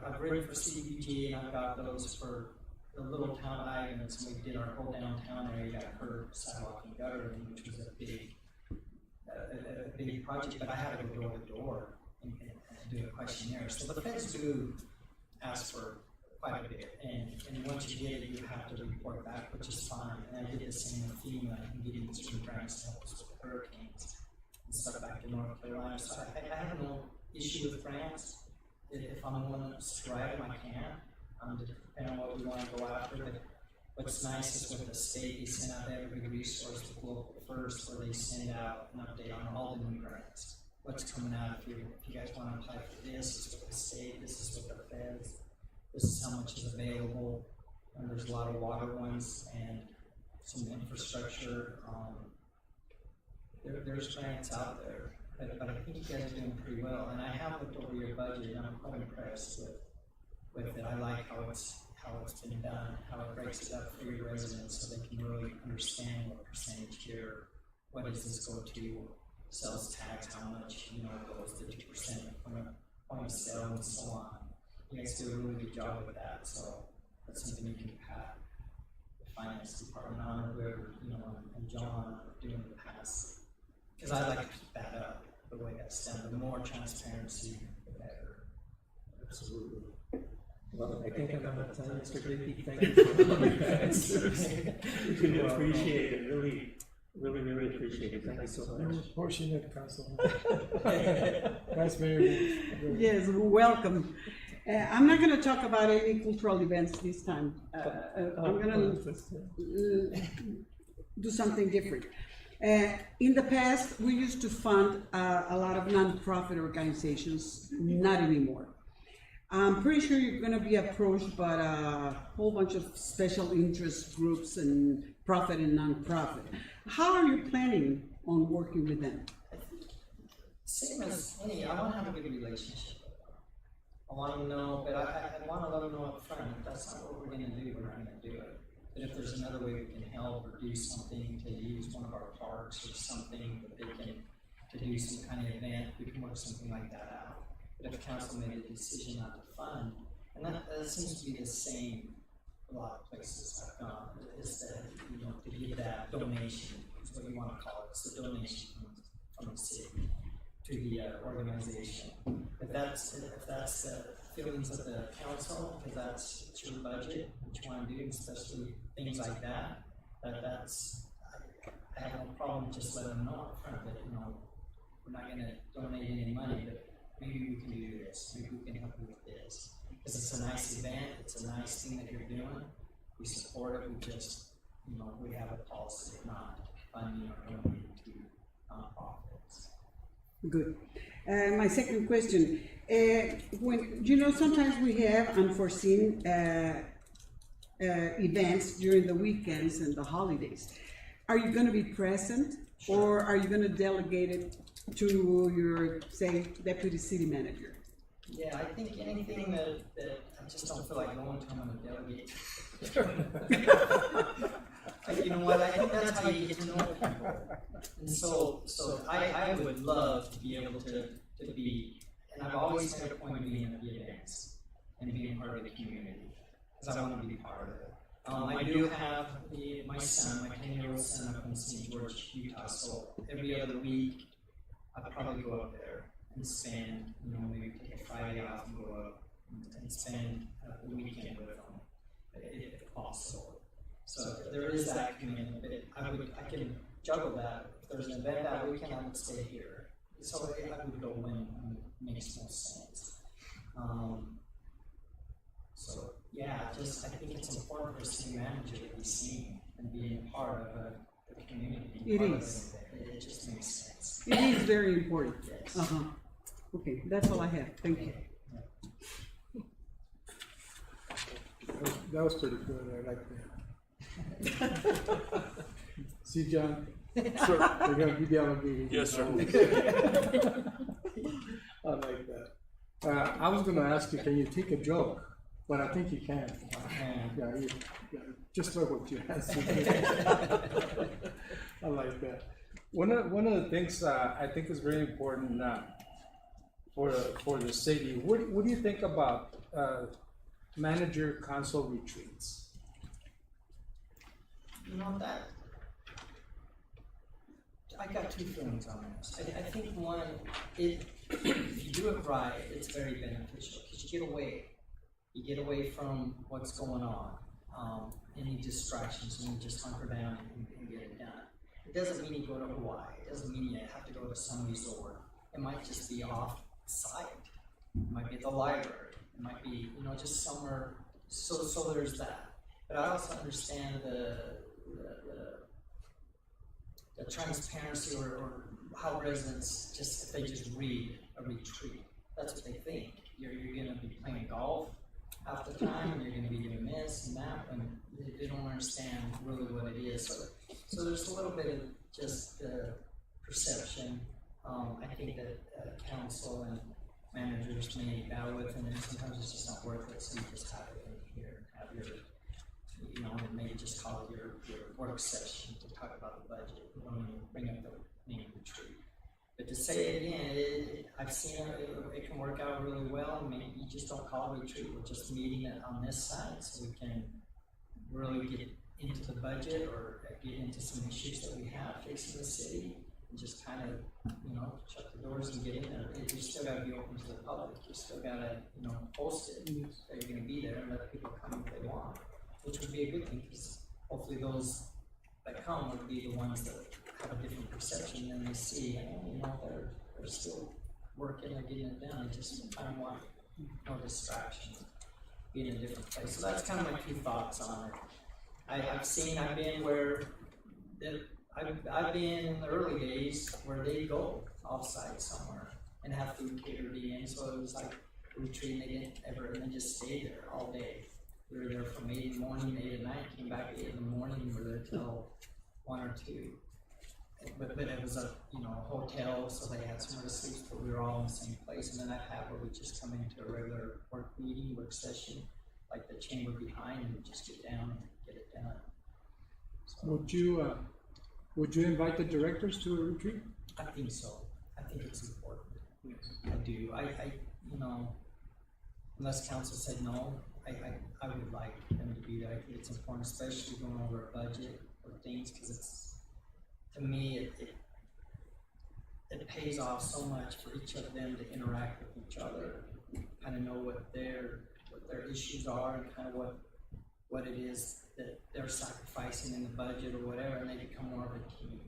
I've written for CDBG, and I've got those for the little town items. We did our whole downtown area, got curb, sidewalk, and gutter, which was a big project. But I had to go door to door and do a questionnaire. So the feds do ask for quite a bit, and once you get it, you have to report back, which is fine. And I did the same with FEMA and getting some grants to help us with hurricanes and stuff back in North Carolina. So I have no issue with grants. If I'm willing to subscribe them, I can. Depending on what we want to go after. But what's nice is with the state, they send out every resource with Local First, where they send out an update on all the new grants. What's coming out? If you guys want to apply for this, it's with the state. This is with the feds. This is how much is available. And there's a lot of water ones and some infrastructure. There's grants out there. But I think you guys are doing pretty well, and I have looked over your budget, and I'm quite impressed with it. I like how it's been done, how it breaks it up for your residents, so they can really understand what percentage here, what does this go to, sales tax, how much goes to 2% point of sale, and so on. You guys do a really good job with that, so that's something you can pat the finance department on, or whoever and John are doing in the past. Because I like to keep that up the way that's done. The more transparency, the better. Absolutely. Well, I think I'm out of time, Mr. Dickey. Thank you for all your answers. We appreciate it. Really appreciate it. Thank you so much. Fortunate, Councilman. That's very good. Yes, welcome. I'm not going to talk about any cultural events this time. I'm going to do something different. In the past, we used to fund a lot of nonprofit organizations, not anymore. I'm pretty sure you're gonna be approached by a whole bunch of special interest groups and profit and nonprofit. How are you planning on working with them? Same as any, I want to have a good relationship with them. I want to know, but I want to let them know up front, if that's not what we're going to do, we're not going to do it. But if there's another way we can help or do something to use one of our parks or something that they can, to do some kind of event, we can work something like that out. But if council made a decision not to fund, and that seems to be the same a lot of places I've gone, is that, to give that donation, is what you want to call it, it's the donation from the city to the organization. If that's the feelings of the council, because it's your budget, what you want to do, especially things like that, I have no problem just letting them know up front that, we're not going to donate any money, but maybe we can do this, maybe we can help you with this. Because it's a nice event, it's a nice thing that you're doing, we support it, we just, we have a policy of not funding or donating to nonprofits. Good. My second question, when, sometimes we have unforeseen events during the weekends and the holidays. Are you going to be present, or are you going to delegate it to your, say, deputy city manager? Yeah, I think anything that I just don't feel like going to, I'm going to delegate. You know what? I think that's how you get to know people. And so I would love to be able to be, and I've always made a point of being at the events and being part of the community, because I want to be part of it. I do have my son, my 10-year-old son up in St. George, Utah, so every other week I'd probably go up there and spend, maybe take a Friday off and go up and spend the weekend with them, if possible. So there is that commitment, but I can juggle that. If there's an event that weekend, I would stay here. So I would go when it makes most sense. So yeah, I think it's important for a city manager to be seen and being part of the community. It is. It just makes sense. It is very important. Yes. Okay, that's all I have. Thank you. That was pretty good, I like that. See, John? Sir, we're gonna be down a meeting. Yes, sir. I like that. I was gonna ask you, can you take a joke? But I think you can. Yeah, just look what you answered. I like that. One of the things I think is very important for the city. What do you think about manager council retreats? That I got two feelings on this. I think one, if you do it right, it's very beneficial because you get away from what's going on, any distractions, and you just hunker down and get it done. It doesn't mean you go to Hawaii. It doesn't mean you have to go to some resort. It might just be off site. It might be at the library. It might be, just somewhere. So there's that. But I also understand the transparency or how residents if they just read a retreat, that's what they think. You're going to be playing golf half the time, and you're going to be doing this and that, and they don't understand really what it is. So there's a little bit of just perception. I think that council and managers may battle with, and then sometimes it's just not worth it. So you just have it in here, have your, maybe just call it your work session to talk about the budget. You don't even bring up the name retreat. But to say it again, I've seen it can work out really well. I mean, you just don't call it a retreat. We're just meeting it on this side so we can really get into the budget or get into some issues that we have facing the city and just kind of, shut the doors and get in there. You still got to be open to the public. You still got to, post it that you're going to be there and let people come if they want, which would be a good thing because hopefully those that come would be the ones that have a different perception than they see, they're still working or getting it done. They just kind of want no distractions, be in a different place. So that's kind of my two thoughts on it. I've been where I've been in the early days where they go off-site somewhere and have food catered in, so it was like a retreat, and they didn't ever, and they just stayed there all day. We were there from 8 in the morning, 8 at night, came back at 8 in the morning, and we were there till 1 or 2. But it was a, you know, a hotel, so they had somewhere to sleep, but we were all in the same place. And then I've had where we just come into a regular work meeting, work session, like the chamber behind, and just get down and get it done. So, would you invite the directors to a retreat? I think so. I think it's important. Yes. I do. I you know, unless council said no, I would like them to be there. I think it's important, especially going over a budget or things, because it's, to me, it pays off so much for each of them to interact with each other, kind of know what their issues are and kind of what it is that they're sacrificing in the budget or whatever, and they become more of a team.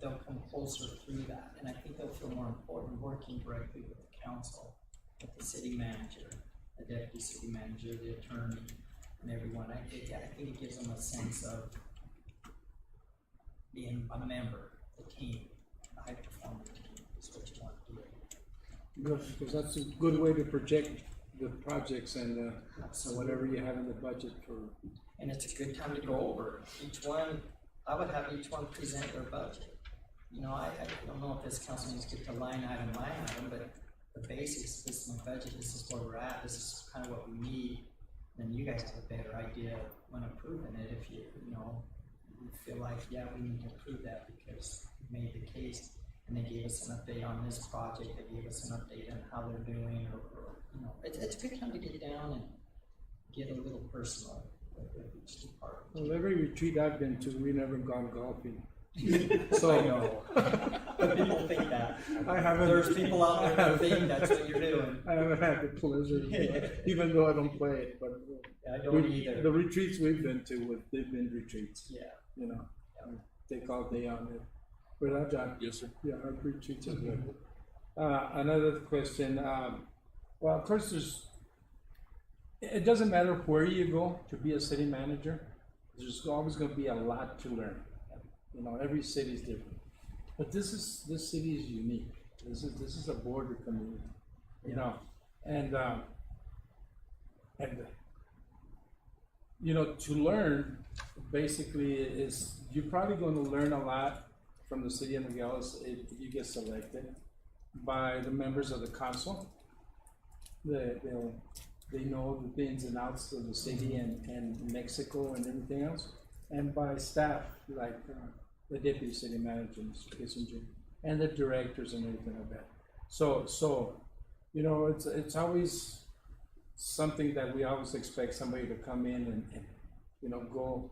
They'll come closer through that, and I think they'll feel more important working directly with the council, with the city manager, the deputy city manager, the attorney, and everyone. I think it gives them a sense of being a member, the team, a high performing team is what you want to do. Good, because that's a good way to project the projects and whatever you have in the budget for. And it's a good time to go over each one. I would have each one present their budget. You know, I don't know if this council needs to get to line item, but the basics, this is my budget, this is where we're at, this is kind of what we need. Then you guys have a better idea when approving it if you feel like, yeah, we need to approve that because we made the case and they gave us an update on this project, they gave us an update on how they're doing, or you know, it's a good time to get down and get a little personal with each department. Well, every retreat I've been to, we never gone golfing. So I know. But people think that. I haven't. There's people out there that think that's what you're doing. I haven't had the pleasure, even though I don't play it. But I don't either. The retreats we've been to, they've been retreats. Yeah. You know, take all day on it. But John. Yes, sir. Yeah, our retreats are good. Another question. Well, of course, it doesn't matter where you go to be a city manager. There's always going to be a lot to learn. You know, every city is different, but this city is unique. This is a border community, you know, and you know, to learn basically is you're probably going to learn a lot from the city of Nogales if you get selected by the members of the council. They know the ins and outs of the city and Mexico and everything else, and by staff like the deputy city manager, Mr. Kissinger, and the directors and everything like that. So you know, it's always something that we always expect somebody to come in and you know, go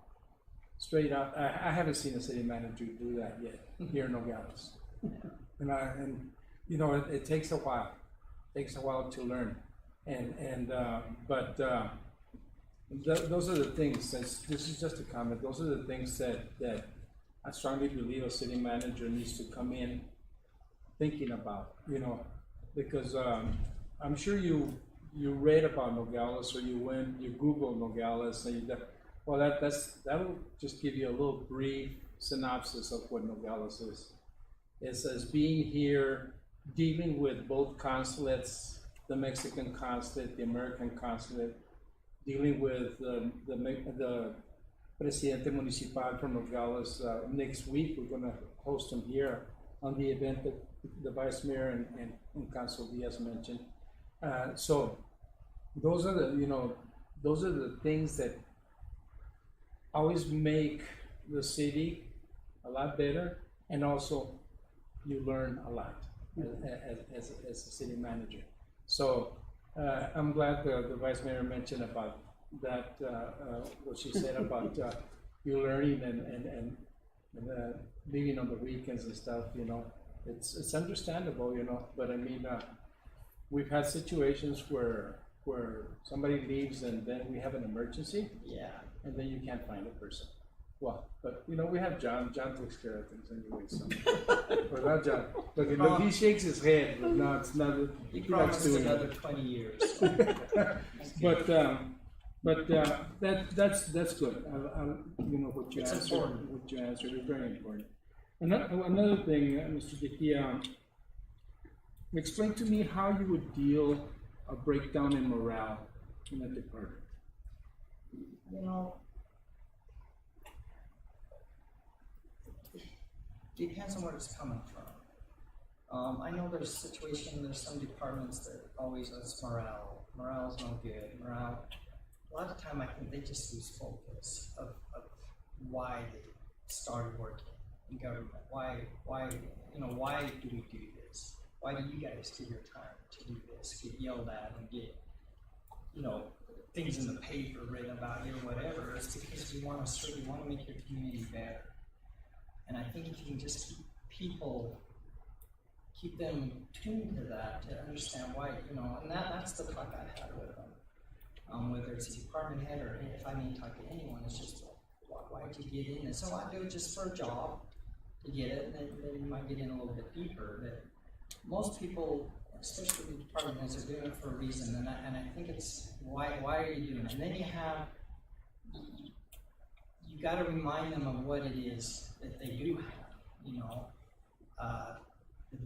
straight out. I haven't seen a city manager do that yet here in Nogales, and you know, it takes a while. It takes a while to learn. But those are the things. This is just a comment. Those are the things that I strongly believe a city manager needs to come in thinking about. You know, because I'm sure you read about Nogales, or you Googled Nogales, and that'll just give you a little brief synopsis of what Nogales is. It says being here, dealing with both consulates. The Mexican consulate, the American consulate, dealing with the Presidente Municipal from Nogales. Next week, we're going to host him here on the event that the Vice Mayor and Council Diaz mentioned. So those are the things that always make the city a lot better, and also you learn a lot as a city manager. So I'm glad the Vice Mayor mentioned about that, what she said about you learning and leaving on the weekends and stuff. You know, it's understandable, you know, but I mean, we've had situations where somebody leaves and then we have an emergency. Yeah. And then you can't find a person. Well, but you know, we have John. John takes care of things anyway. So, but not John. Look, he shakes his head, but no, it's not. He promised another 20 years. But that's good. You know what you answered. What you answered is very important. Another thing, Mr. Dickey, explain to me how you would deal a breakdown in morale in a department. You know, depends on where it's coming from. I know there's there's some departments that always it's morale. Morale's no good. Morale, a lot of time I think they just lose focus of why they started working in government. Why do we do this? Why do you guys give your time to do this? Get yelled at and get, things in the paper written about you or whatever. It's because we want to serve, we want to make your community better. And I think if you can just keep them tuned to that, to understand why, and that's the talk I had with them. Whether it's a department head or if I need to talk to anyone, it's just, why'd you get in this? So I do it just for a job to get it, and then you might get in a little bit deeper. But most people, especially the department heads, are doing it for a reason, and I think it's, why are you doing it? And then you got to remind them of what it is that they do have,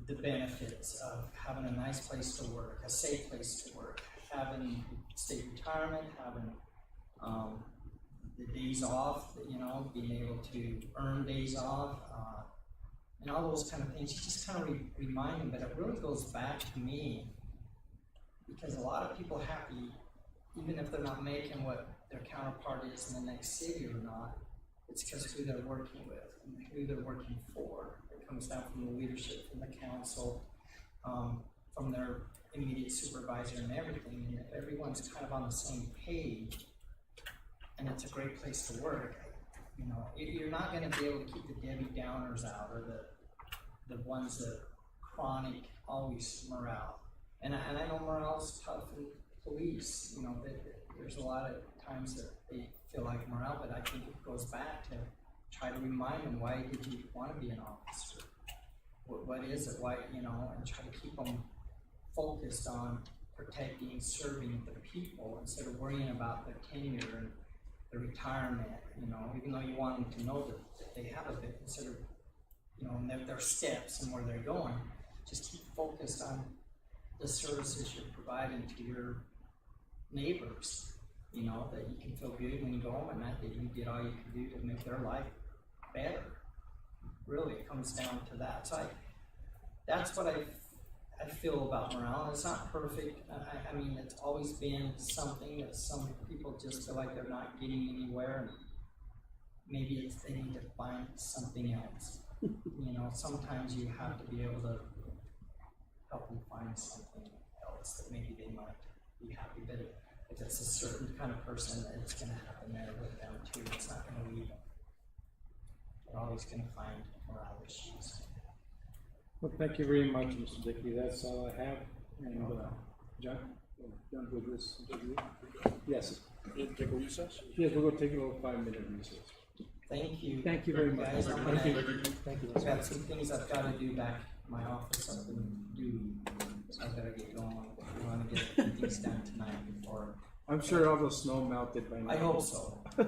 the benefits of having a nice place to work, a safe place to work, having state retirement, having the days off, being able to earn days off, and all those kind of things. You just kind of remind them, but it really goes back to me, because a lot of people happy, even if they're not making what their counterpart is in the next city or not, it's because who they're working with and who they're working for. It comes down from the leadership, from the council, from their immediate supervisor and everything. And if everyone's kind of on the same page, and it's a great place to work, you're not going to be able to keep the Debbie Downers out, or the ones that chronic, always morale. And I know morale's tough in police. There's a lot of times that they feel like morale, but I think it goes back to try to remind them, why did you want to be an officer? What is it? Why, and try to keep them focused on protecting, serving the people instead of worrying about their tenure and their retirement, even though you want them to know that they have a bit, instead of, and their steps and where they're going. Just keep focused on the services you're providing to your neighbors, that you can feel good when you go home at night, that you did all you can do to make their life better. Really, it comes down to that. So that's what I feel about morale. It's not perfect. I mean, it's always been something that some people just feel like they're not getting anywhere, and maybe they need to find something else. Sometimes you have to be able to help them find something else that maybe they might be happy. But if it's a certain kind of person, it's going to happen there with them too. It's not going to leave them. They're always going to find morale issues. Well, thank you very much, Mr. Dickey. That's all I have. And John, done with this interview? Yes. Take a recess? Yes, we're going to take a little 5-minute recess. Thank you. Thank you very much. Guys, Thank you. Thank you. I've got some things I've got to do back in my office. I've been due, so I've got to get going. I want to get things done tonight before. I'm sure all the snow melted by now. I hope so. I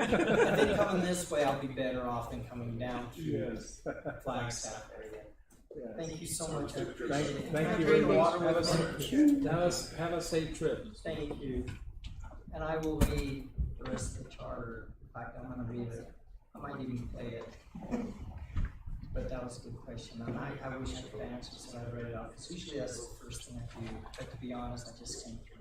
think coming this way, I'll be better off than coming down through Yes. the Flagstaff area. Yes. Thank you so much. I appreciate it. Thank you Drink very much. water Have with a, me. have a safe trip. Thank you. And I will read the rest of the charter. In fact, I'm going to read it. I might even play it. But that was a good question. And I wish I could answer, so I read it off. Because usually that's the first thing I do. But to be honest, I just came through it.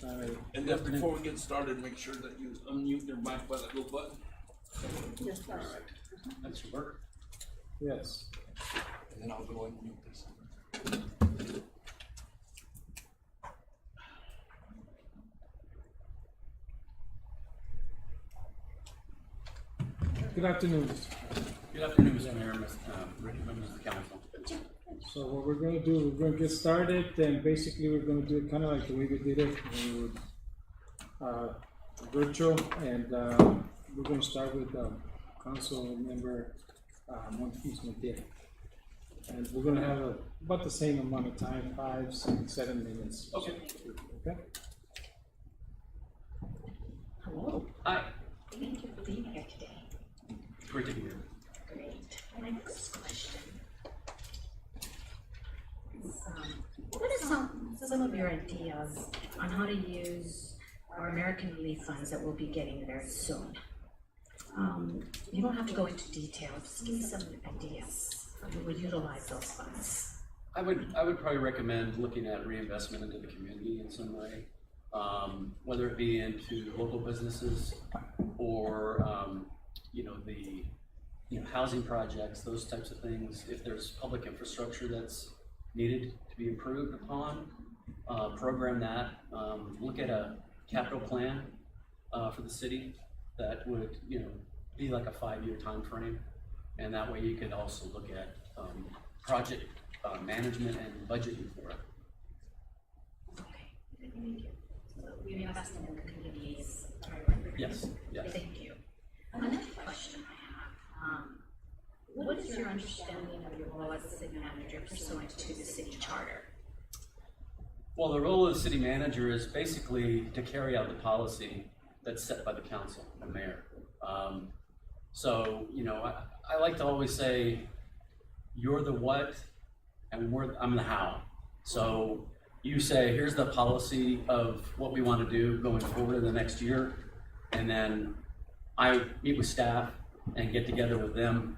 And then before we get started, make sure that you unmute your mic by that little button. Yes, first. That's your work. Yes. And then I'll go ahead and mute this. Good afternoon. Good afternoon, Mr. Mayor, members of the council. So what we're gonna do, we're gonna get started, and basically we're gonna do it kind of like the way we did it when we were virtual, and we're gonna start with council member Montes Montiel. And we're gonna have about the same amount of time, 5, 6, 7 minutes. Okay. Okay? Hello. Hi, Thank you for being here today. great to be here. Great. My first question is, what are some of your ideas on how to use our American Relief funds that we'll be getting very soon? You don't have to go into detail, just give me some ideas how you would utilize those funds. I would probably recommend looking at reinvestment into the community in some way, whether it be into local businesses or housing projects, those types of things. If there's public infrastructure that's needed to be improved upon, program that. Look at a capital plan for the city that would be like a 5-year time frame, and that way you could also look at project management and budgeting for it. Okay, thank you. So we invest in the communities. Yes. Thank you. Another question I have, what is your understanding of your role as a city manager pursuant to the city charter? Well, the role of the city manager is basically to carry out the policy that's set by the council, the mayor. I like to always say, you're the what, and I'm the how. So you say, here's the policy of what we want to do going forward in the next year, and then I meet with staff and get together with them,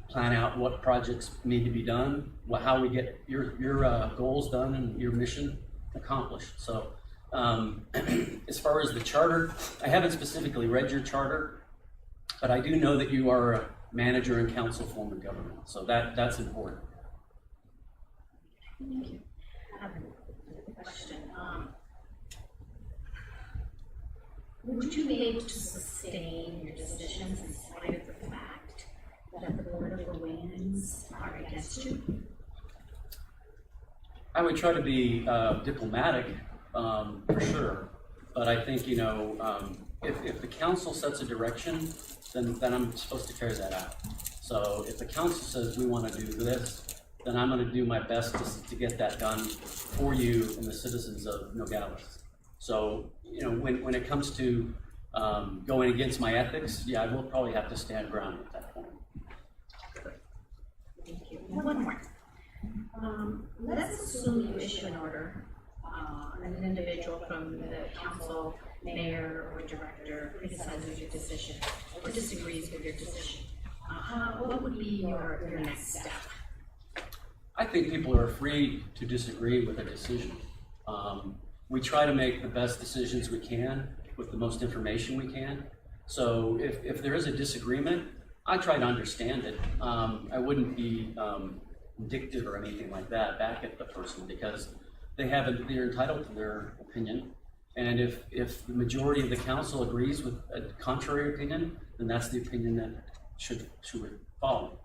plan out what projects need to be done, how we get your goals done and your mission accomplished. So as far as the charter, I haven't specifically read your charter, but I do know that you are a manager and council form of government. So that's important. Thank you. I have a question. Would you be able to sustain your decisions in spite of the fact that the political winds are against you? I would try to be diplomatic, for sure. But I think, if the council sets a direction, then I'm supposed to carry that out. So if the council says we want to do this, then I'm going to do my best to get that done for you and the citizens of Nogales. So, when it comes to going against my ethics, I will probably have to stand ground at that point. Thank you. One more. Let's assume you issue an order, an individual from the council, mayor, or director criticizes your decision or disagrees with your decision. What would be your next step? I think people are free to disagree with a decision. We try to make the best decisions we can with the most information we can. So if there is a disagreement, I try to understand it. I wouldn't be vindictive or anything like that back at the person, because they're entitled to their opinion. And if the majority of the council agrees with a contrary opinion, then that's the opinion that should follow.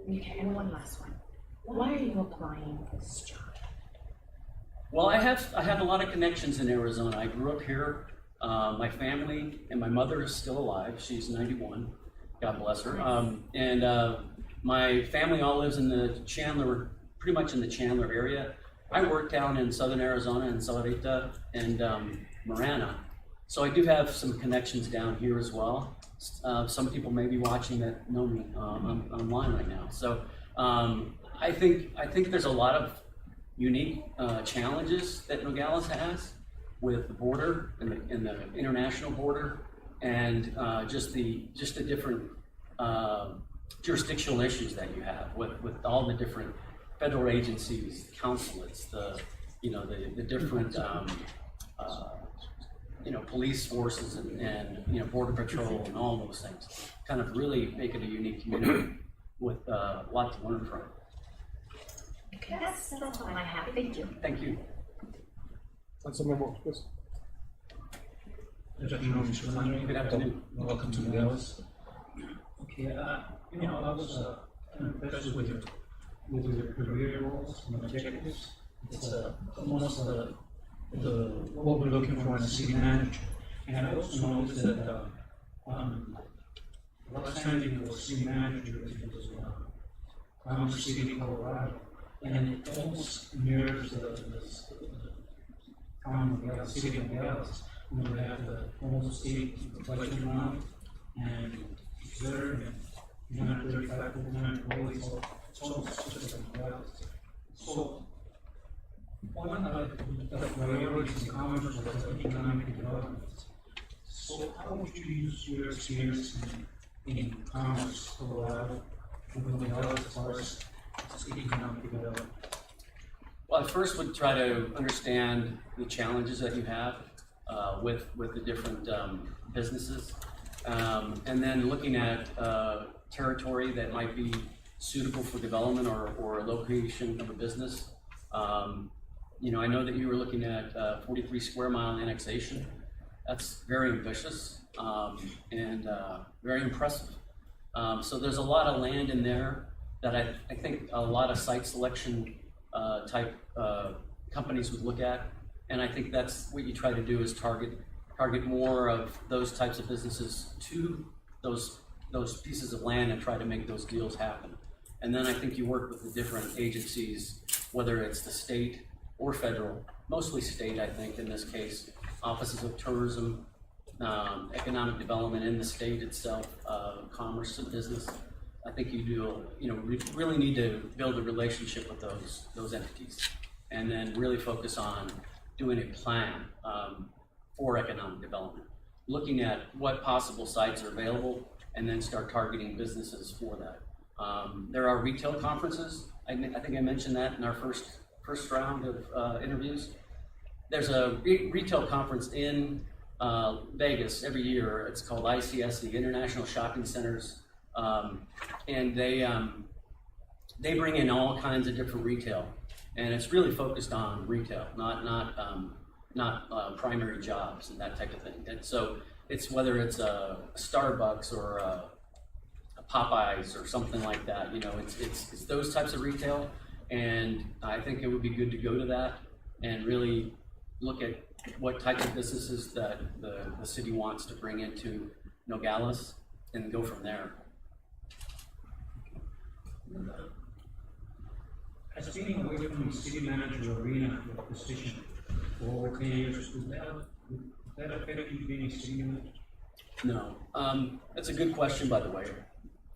Okay, and one last one. Why are you applying for this job? Well, I have a lot of connections in Arizona. I grew up here. My family and my mother is still alive. She's 91. God bless her. My family all lives in pretty much in the Chandler area. I work down in southern Arizona in Salarita and Marana. So I do have some connections down here as well. Some people may be watching that know me online right now. So I think there's a lot of unique challenges that Nogales has with the border and the international border, and just the different jurisdictional issues that you have with all the different federal agencies, consulates, the different police forces and border patrol and all those things. Kind of really make it a unique community with a lot to learn from. Okay, that's all I have. Thank you. Thank you. Councilmember, please. Good afternoon, Mr. Landry. Good afternoon. Welcome to Dallas. Okay, I was impressed with your career goals and objectives. It's almost what we're looking for in a city manager. And I also noticed that last time you were city manager, it was Commerce City, Colorado, and it almost mirrors the town of Dallas, city of Dallas. We have the almost state collection amount and observe and 135 full-time employees, so it's almost just like Dallas. So one of the priorities in commerce was economic development. So how would you use your experience in commerce, Colorado, with Dallas as far as economic development? Well, I first would try to understand the challenges that you have with the different businesses, and then looking at territory that might be suitable for development or a location of a business. I know that you were looking at 43 square mile annexation. That's very ambitious and very impressive. So there's a lot of land in there that I think a lot of site selection type companies would look at. And I think that's what you try to do is target more of those types of businesses to those pieces of land and try to make those deals happen. And then I think you work with the different agencies, whether it's the state or federal, mostly state, I think, in this case, offices of tourism, economic development in the state itself, commerce and business. I think you do, really need to build a relationship with those entities, and then really focus on doing a plan for economic development, looking at what possible sites are available, and then start targeting businesses for that. There are retail conferences. I think I mentioned that in our first round of interviews. There's a retail conference in Vegas every year. It's called ICS, the International Shopping Centers, and they bring in all kinds of different retail, and it's really focused on retail, not primary jobs and that type of thing. And so it's whether it's a Starbucks or a Popeyes or something like that. It's those types of retail, and I think it would be good to go to that and really look at what types of businesses that the city wants to bring into Nogales and go from there. As being away from the city manager arena position for over 10 years, would that affect you being a city manager? No. That's a good question, by the way.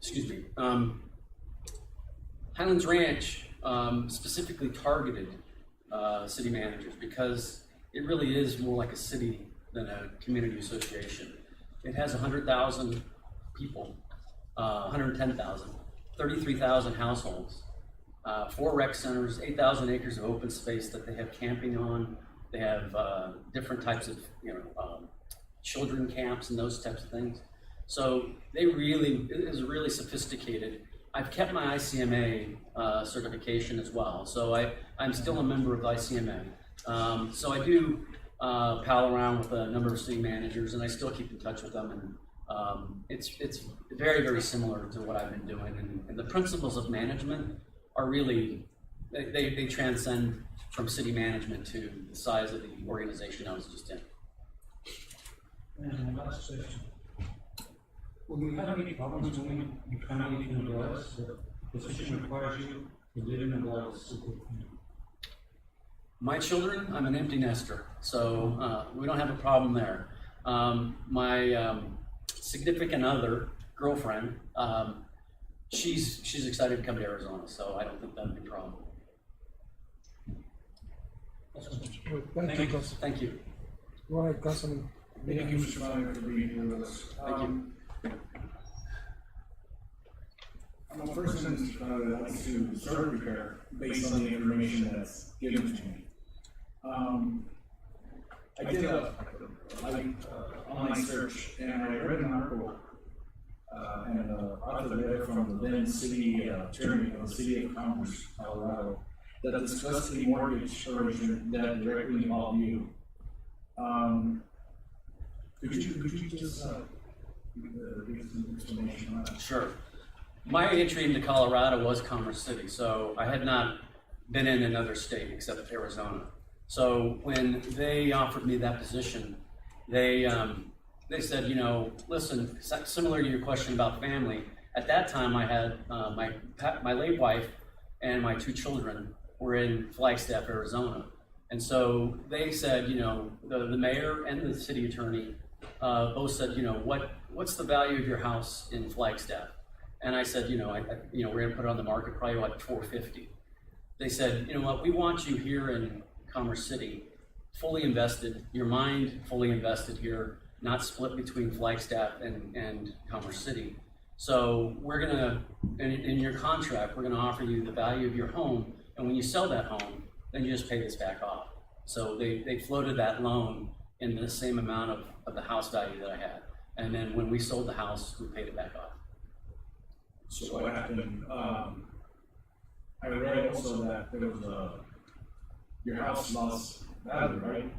Excuse me. Highlands Ranch specifically targeted city managers because it really is more like a city than a community association. It has 100,000 people, 110,000, 33,000 households, 4 rec centers, 8,000 acres of open space that they have camping on. They have different types of children camps and those types of things. So it is really sophisticated. I've kept my ICMA certification as well, so I'm still a member of ICMA. So I do pal around with a number of city managers, and I still keep in touch with them. And it's very, very similar to what I've been doing. And the principles of management are really they transcend from city management to the size of the organization I was just in. And last question. Will you have any problems moving your family to Nogales? The position requires you to live in Nogales. My children, I'm an empty nester, so we don't have a problem there. My significant other, girlfriend, she's excited to come to Arizona, so I don't think that'd be a problem. Thank you, Council. Thank you. Go ahead, Councilman. Thank you, Mr. Fowler, for being here with us. Thank you. I'm a person that likes to serve repair based on the information that's given to me. I did a online search, and I read an article, and the author read it from the then city attorney of the city of Commerce, Colorado, that discussed a mortgage arrangement that directly involved you. Could you just give some explanation on that? Sure. My entry into Colorado was Commerce City, so I had not been in another state except Arizona. So when they offered me that position, they said, you know, listen, similar to your question about family, at that time I had my late wife and my 2 children were in Flagstaff, Arizona. And so they said, you know, the mayor and the city attorney both said, you know, what's the value of your house in Flagstaff? And I said, you know, we're going to put it on the market probably like $450. They said, you know what, we want you here in Commerce City, fully invested, your mind fully invested here, not split between Flagstaff and Commerce City. So we're going to, in your contract, we're going to offer you the value of your home, and when you sell that home, then you just pay this back off. So they floated that loan in the same amount of the house value that I had. And then when we sold the house, we paid it back off. So what happened? I read also that there was your house lost value, right?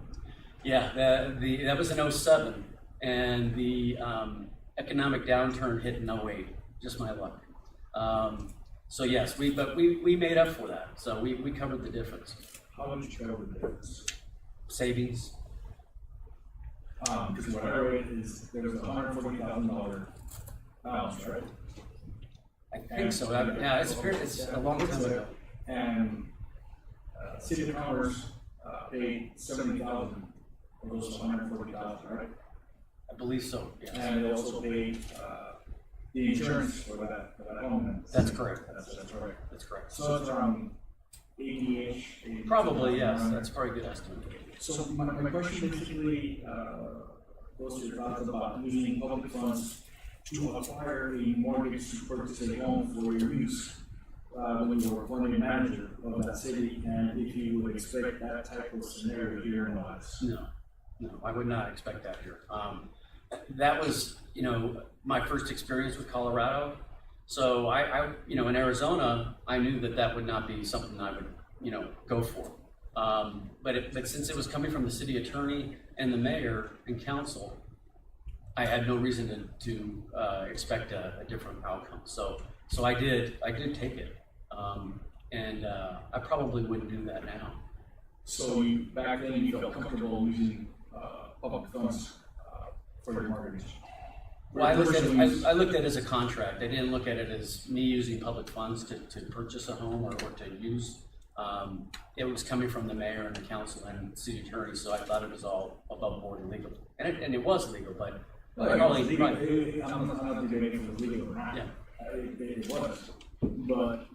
Yeah, that was in 07, and the economic downturn hit in 08. Just my luck. So yes, we made up for that. So we covered the difference. How did you cover the difference? Savings. Because what I read is there was a $140,000 house, right? I think so. Yeah, it's a long time ago. And City of Commerce paid $70,000 for those $140,000, right? I believe so. Yes. And they also paid the insurance for that home. That's correct. That's right. That's correct. So it's around 80-ish. Probably, yes. That's probably a good estimate. So my question basically goes to your thoughts about using public funds to acquire a mortgage to purchase a home for your use when you were funding manager of that city, and if you would expect that type of scenario here in the West. No, I would not expect that here. That was, you know, my first experience with Colorado. So I in Arizona, I knew that would not be something I would, you know, go for. But since it was coming from the city attorney and the mayor and council, I had no reason to expect a different outcome. So I did take it, and I probably wouldn't do that now. So back then you felt comfortable using public funds for your mortgage? Well, I looked at it as a contract. I didn't look at it as me using public funds to purchase a home or to use. It was coming from the mayor and the council and the city attorney, so I thought it was all above board and legal. And it was legal, but I'm not debating if it was legal or not. Yeah. It was. But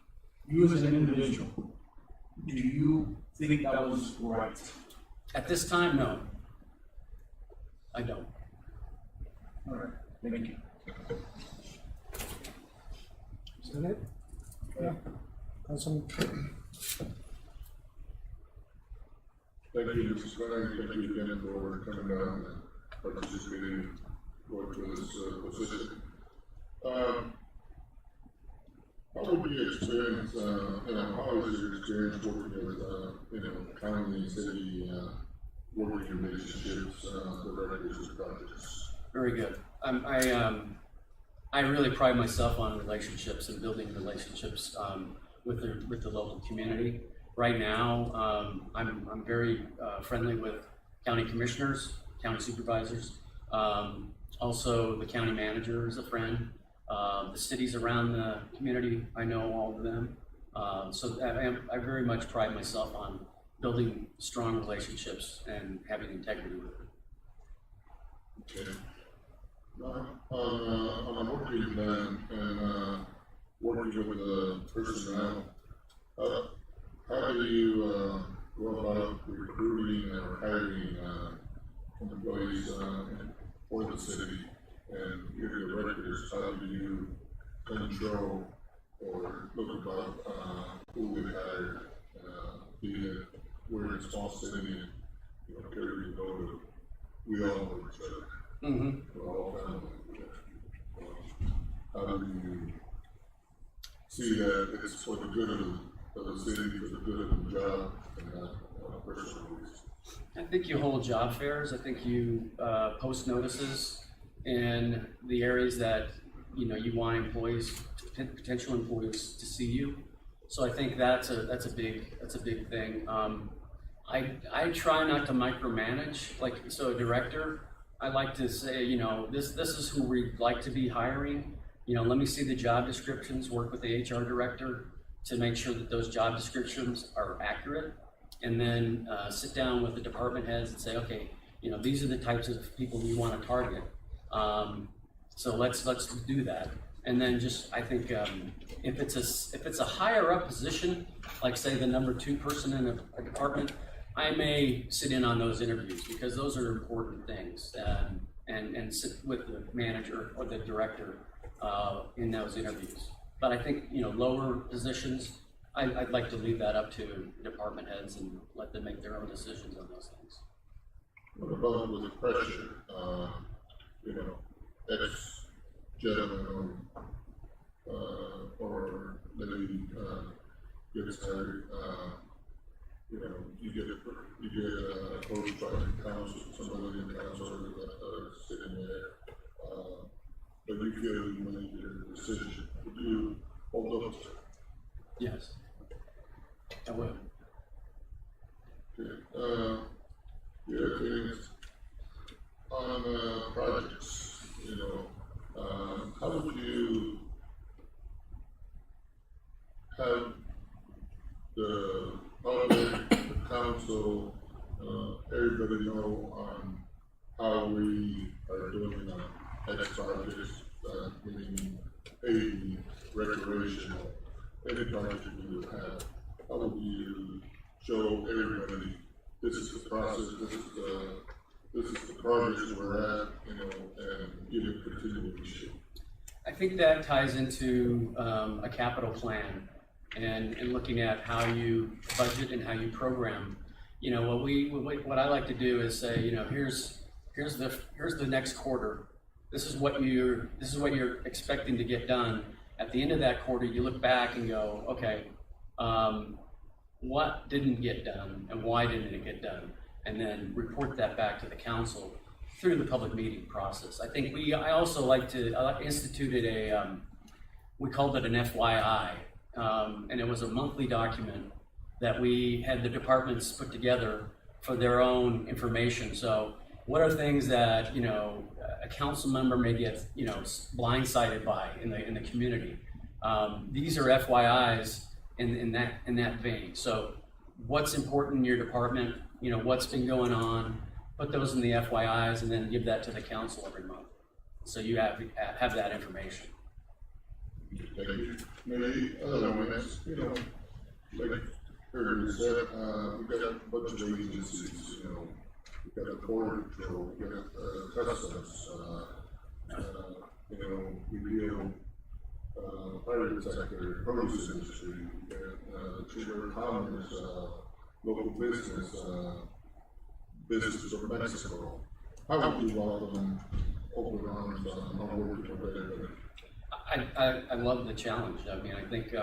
you as an individual, do you think that was right? At this time, no. I don't. All right. Thank you. Is that it? Yeah. Councilman? Thank you, Mr. Stein. Thank you again for coming down and participating, going for this position. How would be your experience, how is your experience working with, county, city, working relationships, directors and projects? Very good. I really pride myself on relationships and building relationships with the local community. Right now, I'm very friendly with county commissioners, county supervisors. Also, the county manager is a friend. The cities around the community, I know all of them. So I very much pride myself on building strong relationships and having integrity with them. Okay. On a working plan and working with the personnel, how do you go about recruiting or hiring employees for the city? And your directors, how do you control or look about who we hire, be it where it's all city, carry the load we all know each other. Mm-hmm. We're all family. How do you see that it's for the good of the city, for the good of the job, and not personal reasons? I think you hold job fairs. I think you post notices in the areas that you want employees, potential employees, to see you. So I think that's a big thing. I try not to micromanage. So a director, I like to say, this is who we'd like to be hiring. Let me see the job descriptions. Work with the HR director to make sure that those job descriptions are accurate. And then sit down with the department heads and say, okay, these are the types of people we want to target. So let's do that. And then I think if it's a higher up position, like say the number 2 person in a department, I may sit in on those interviews because those are important things, and sit with the manager or the director in those interviews. But I think lower positions, I'd like to leave that up to department heads and let them make their own decisions on those things. What about with the pressure? Ex-gentleman or maybe gets hired, you get approached by the council, somebody in the council sitting there, but you feel you made your decision. Would you hold up to it? Yes, I will. Okay. Things on projects, how would you have the public, the council, everybody know on how we are doing on X projects, meaning paving, recreational, any project we would have? How would you show everybody this is the process, this is the progress we're at, and give it continuation? I think that ties into a capital plan and looking at how you budget and how you program. What I like to do is say, here's the next quarter. This is what you're expecting to get done. At the end of that quarter, you look back and go, okay, what didn't get done and why didn't it get done? And then report that back to the council through the public meeting process. I think I also instituted we called it an FYI, and it was a monthly document that we had the departments put together for their own information. So what are things that a council member may get blindsided by in the community? These are FYIs in that vein. So what's important in your department? What's been going on? Put those in the FYIs and then give that to the council every month. So you have that information. Thank you. Maybe other ones, like earlier said, we've got a bunch of agencies, we've got a border control, we've got customs, we deal private sector, produce industry, chamber of commerce, local business, businesses from Mexico. How would you welcome them open arms on working with everybody? I love the challenge. I mean, I think,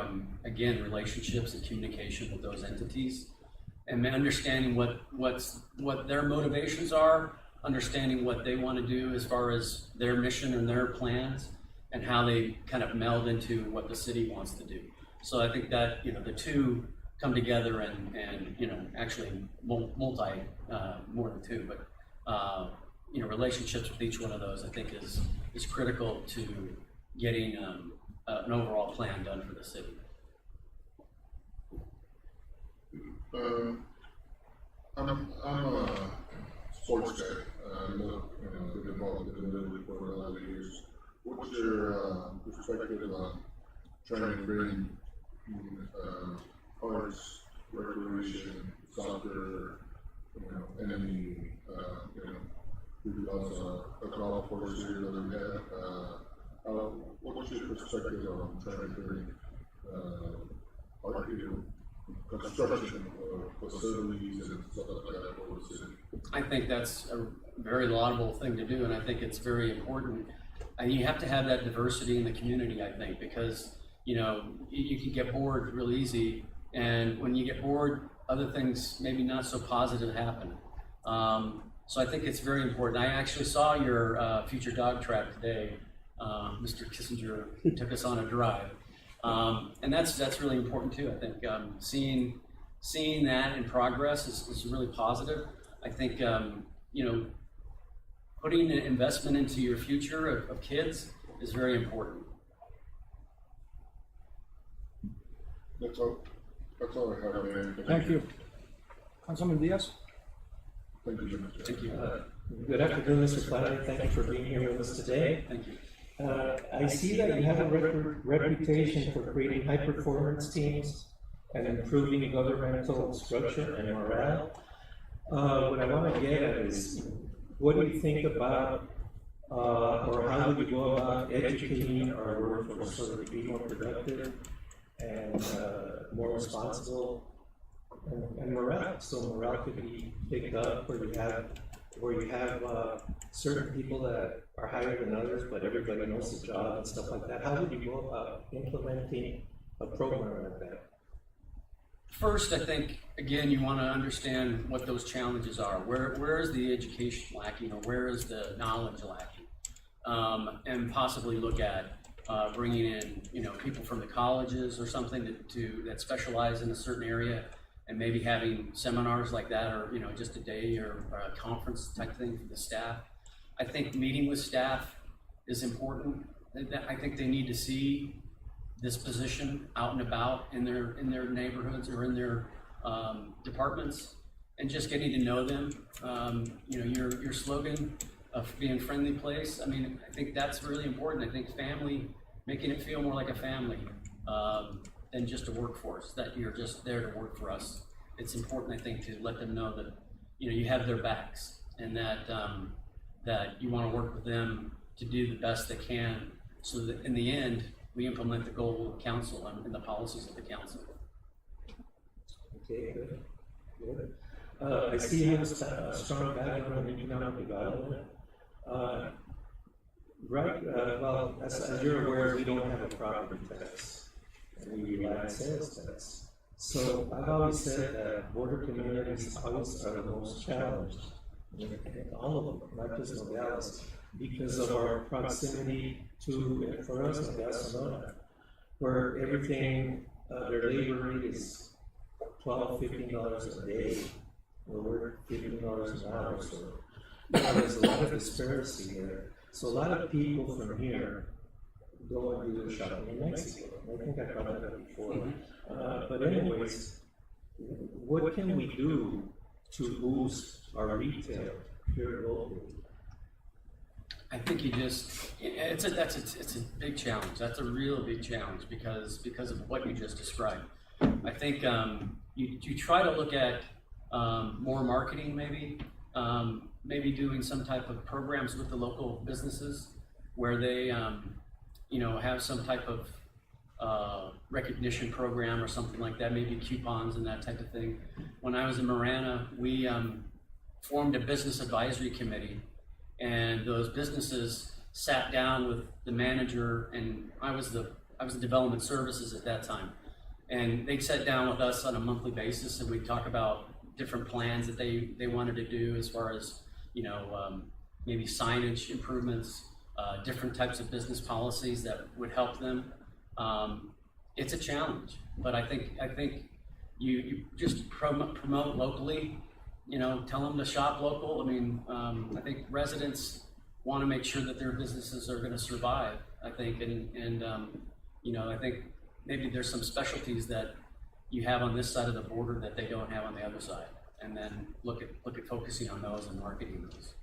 again, relationships and communication with those entities and understanding what their motivations are, understanding what they want to do as far as their mission and their plans and how they kind of meld into what the city wants to do. So I think that, the two come together and actually more than two, but, relationships with each one of those, I think is critical to getting an overall plan done for the city. I'm a sports guy. Been involved in the Little League for a lot of years. What's your perspective on trying to bring arts, recreation, soccer, any, we also a golf course here that we have. What's your perspective on trying to bring art, construction facilities and stuff like that for the city. I think that's a very laudable thing to do, and I think it's very important. And you have to have that diversity in the community, I think, because, you know, you can get bored real easy, and when you get bored, other things maybe not so positive happen. So I think it's very important. I actually saw your future dog track today. Mr. Kissinger took us on a drive. And that's really important too. I think seeing that in progress is really positive. I think you know, putting an investment into your future of kids is very important. That's all I have, man. Thank you. Councilman Diaz? Thank you, Mr. Chair. Thank you. Good afternoon, Mr. Flannery. Thank you for being here with us today. Thank you. I see that you have a reputation for creating high-performance teams and improving governmental structure and morale. What I want to get at is, what do you think about, or how would you go about educating our workforce so that we be more productive and more responsible and morale? So morale could be picked up where you have certain people that are higher than others, but everybody knows the job and stuff like that. How would you go about implementing a program like that? First, I think, again, you want to understand what those challenges are. Where is the education lacking, or where is the knowledge lacking? And possibly look at bringing in, you know, people from the colleges or something that specialize in a certain area, and maybe having seminars like that, or, you know, just a day or a conference type thing for the staff. I think meeting with staff is important. I think they need to see this position out and about in their neighborhoods or in their departments, and just getting to know them. You know, your slogan of being a friendly place, I mean, I think that's really important. I think family, making it feel more like a family than just a workforce, that you're just there to work for us. It's important, I think, to let them know that, you know, you have their backs, and that that you want to work with them to do the best they can, so that in the end, we implement the goal of the council and the policies of the council. Okay, good. I see you have a strong background in economic development. Well, as you're aware, we don't have a property tax, and we rely on sales tax. So I've always said that border communities always are the most challenged, all of them, not just Nogales, because of our proximity to, for us, Nogales, Sonora, where everything, their labor rate is $12, $15 a day, where we're $15 an hour. So there's a lot of disparity there. So a lot of people from here go and do shopping in Mexico. I think I brought that up before. But anyways, what can we do to boost our retail here locally? I think it's a big challenge. That's a real big challenge because of what you just described. I think you try to look at more marketing, maybe doing some type of programs with the local businesses where they you know, have some type of recognition program or something like that, maybe coupons and that type of thing. When I was in Marana, we formed a business advisory committee, and those businesses sat down with the manager, and I was in development services at that time, and they sat down with us on a monthly basis, and we'd talk about different plans that they wanted to do as far as, you know, maybe signage improvements, different types of business policies that would help them. It's a challenge, but I think you just promote locally. You know, tell them to shop local. I mean, I think residents want to make sure that their businesses are going to survive. I think, and you know, I think maybe there's some specialties that you have on this side of the border that they don't have on the other side, and then look at focusing on those and marketing those.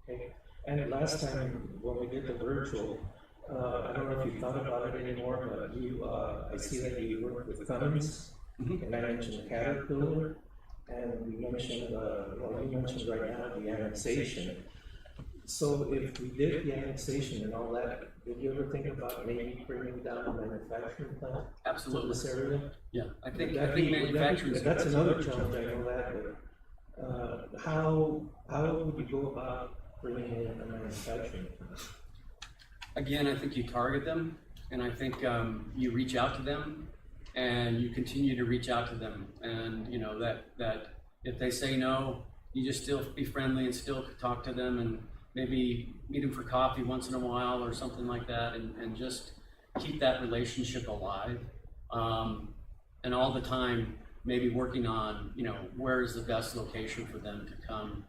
Okay. And last time when we did the virtual, I don't know if you thought about it anymore, but I see that you work with Cummins, and I mentioned Caterpillar, and we mentioned, you mentioned right now the annexation. So if we did the annexation and all that did you ever think about maybe bringing down a manufacturing plant to Absolutely. this area? Yeah, I think Would manufacturing is. that's another challenge, I know that, but how would you go about bringing in a manufacturing plant? Again, I think you target them, and I think you reach out to them, and you continue to reach out to them, and you know that if they say no, you just still be friendly and still talk to them, and maybe meet them for coffee once in a while or something like that, and just keep that relationship alive, and all the time maybe working on, you know, where is the best location for them to come,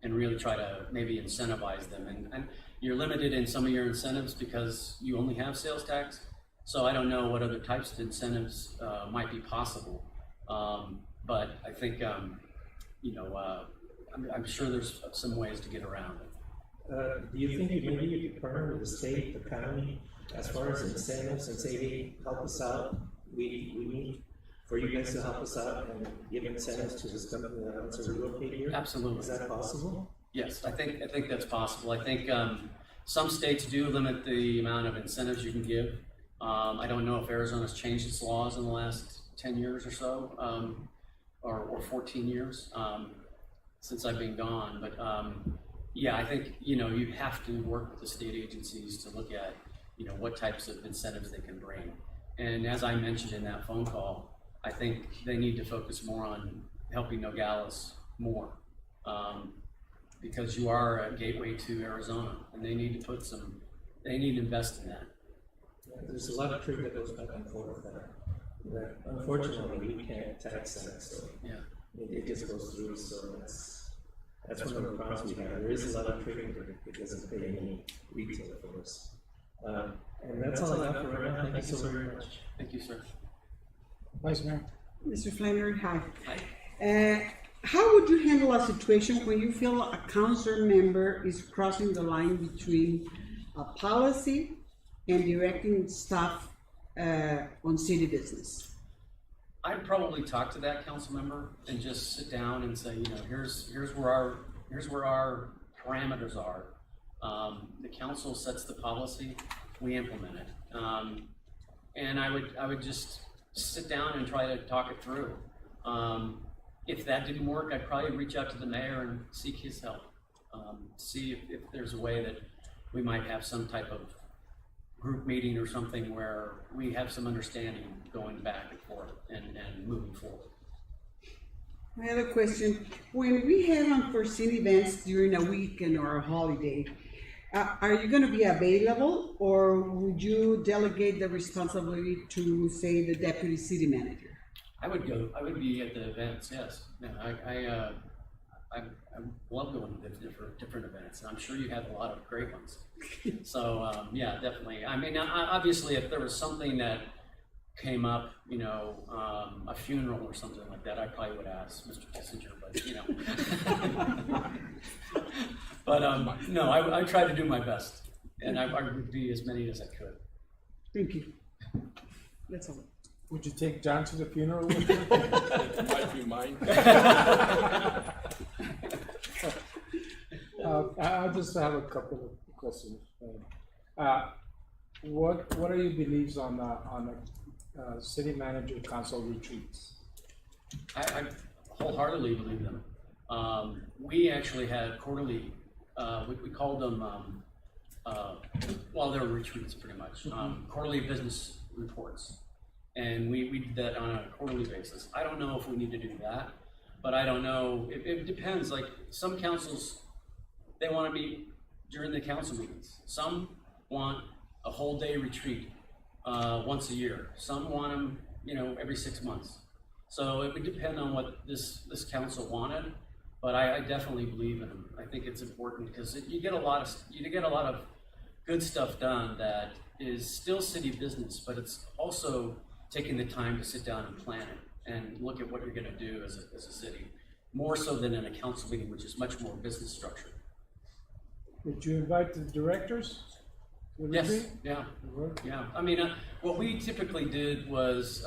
and really try to maybe incentivize them. And you're limited in some of your incentives because you only have sales tax. So I don't know what other types of incentives might be possible. But I think, you know, I'm sure there's some ways to get around it. Do you think maybe you could partner with the state, the county, as far as incentives, and say, hey, help us out? We need for you guys to help us out and give incentives to this company that wants to relocate here? Absolutely. Is that possible? Yes, I think that's possible. I think some states do limit the amount of incentives you can give. I don't know if Arizona's changed its laws in the last 10 years or so, or 14 years since I've been gone. But yeah, I think, you know, you have to work with the state agencies to look at, you know, what types of incentives they can bring. And as I mentioned in that phone call, I think they need to focus more on helping Nogales more, because you are a gateway to Arizona, and they need to they need to invest in that. Yeah, there's a lot of trade that goes back and forth that unfortunately we can't tax that, so Yeah. it just goes through, so that's one of the problems we have. There is a lot of trade, but it doesn't pay any retail for us. And that's all I got for right now. Thank you so very much. Thank you, sir. Vice Mayor? Mr. Flannery, hi. Hi. How would you handle a situation when you feel a council member is crossing the line between a policy and directing staff on city business? I'd probably talk to that council member and just sit down and say, you know, here's where our parameters are. The council sets the policy, we implement it, and I would just sit down and try to talk it through. If that didn't work, I'd probably reach out to the mayor and seek his help. See if there's a way that we might have some type of group meeting or something where we have some understanding going back and forth and moving forward. My other question, when we have unforeseen events during a weekend or a holiday, are you going to be available, or would you delegate the responsibility to, say, the deputy city manager? I would be at the events, yes. No, I love going to different events, and I'm sure you have a lot of great ones. So, yeah, definitely. I mean, obviously, if there was something that came up, you know, a funeral or something like that, I probably would ask Mr. Kissinger, but, you know. But, no, I try to do my best, and I would be as many as I could. Thank you. That's all. Would you take John to the funeral with you? It might be mine. I just have a couple of questions. What are your beliefs on city manager council retreats? I wholeheartely believe them. We actually had quarterly, we called them, well, they were retreats pretty much, quarterly business reports. And we did that on a quarterly basis. I don't know if we need to do that, but I don't know. It depends. Like some councils, they want to meet during the council meetings. Some want a whole day retreat once a year. Some want them, you know, every 6 months. So it would depend on what this council wanted. But I definitely believe in them. I think it's important because you get a lot of good stuff done that is still city business, but it's also taking the time to sit down and plan it and look at what you're going to do as a city, more so than in a council meeting, which is much more business structured. Did you invite the directors? Yes, yeah. I mean, what we typically did was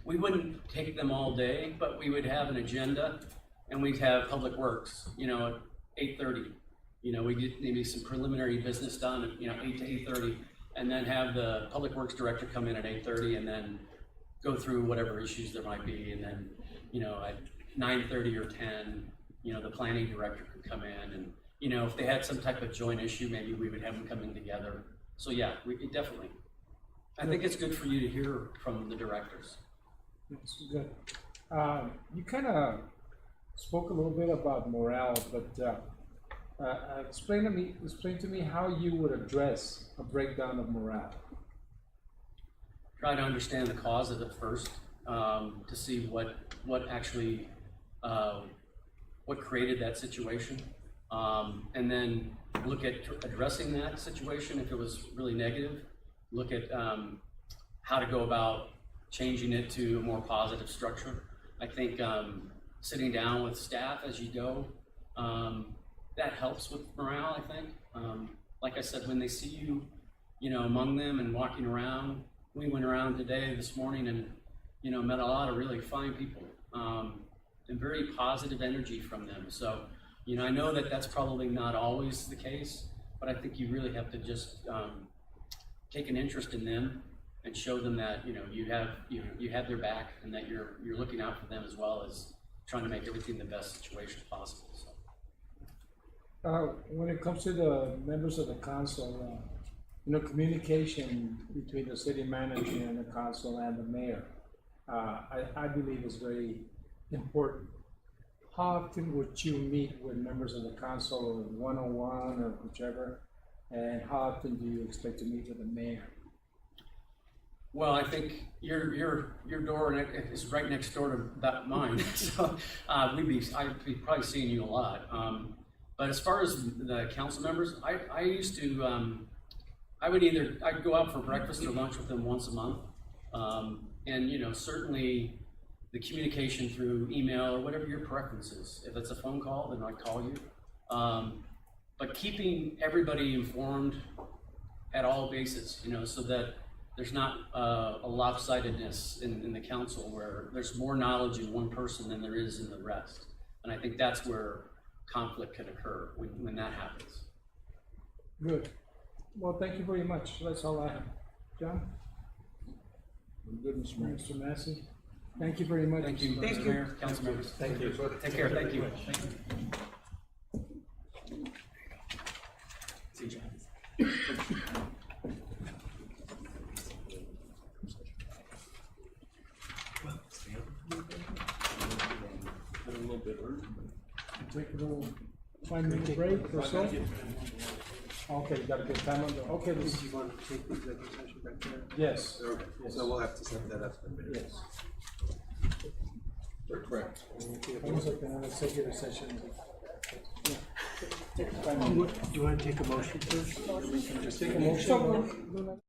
we wouldn't take them all day, but we would have an agenda, and we'd have public works, you know, at 8:30, we get maybe some preliminary business done at 8 to 8:30, and then have the public works director come in at 8:30, and then go through whatever issues there might be, and then at 9:30 or 10, the planning director could come in, and if they had some type of joint issue, maybe we would have them come in together. So yeah, definitely. I think it's good for you to hear from the directors. That's good. You kind of spoke a little bit about morale, but explain to me how you would address a breakdown of morale. Try to understand the cause of it first, to see what actually what created that situation, and then look at addressing that situation if it was really negative. Look at how to go about changing it to a more positive structure. I think sitting down with staff as you go, that helps with morale, I think. Like I said, when they see you, among them and walking around, we went around this morning and, met a lot of really fine people, and very positive energy from them. So, I know that that's probably not always the case, but I think you really have to just take an interest in them and show them that you have their back, and that you're looking out for them as well as trying to make everything the best situation possible. So. When it comes to the members of the council, communication between the city manager and the council and the mayor, I believe is very important. How often would you meet with members of the council, one-on-one or whichever, and how often do you expect to meet with the mayor? Well, I think your door is right next door to mine, so I'd be probably seeing you a lot. But as far as the council members, I used to I'd go out for breakfast or lunch with them once a month, and certainly the communication through email or whatever your preference is. If it's a phone call, then I'd call you. But keeping everybody informed at all bases, so that there's not a lopsidedness in the council where there's more knowledge in one person than there is in the rest. And I think that's where conflict can occur when that happens. Good. Well, thank you very much. That's all I have. John? Good, Mr. Massey. Thank you very much. Thank you, Mr. Mayor, council members. Thank you. Take care. Thank you. See you, John. Take a little 5-minute break or so. Okay, you got a good time on the, okay, this You want to take the executive session back there? yes. Okay, Yes. so we'll have to set that up in a minute. Yes. Correct. Vamos a tener executive session. Do you want to take a motion first? Just take a motion.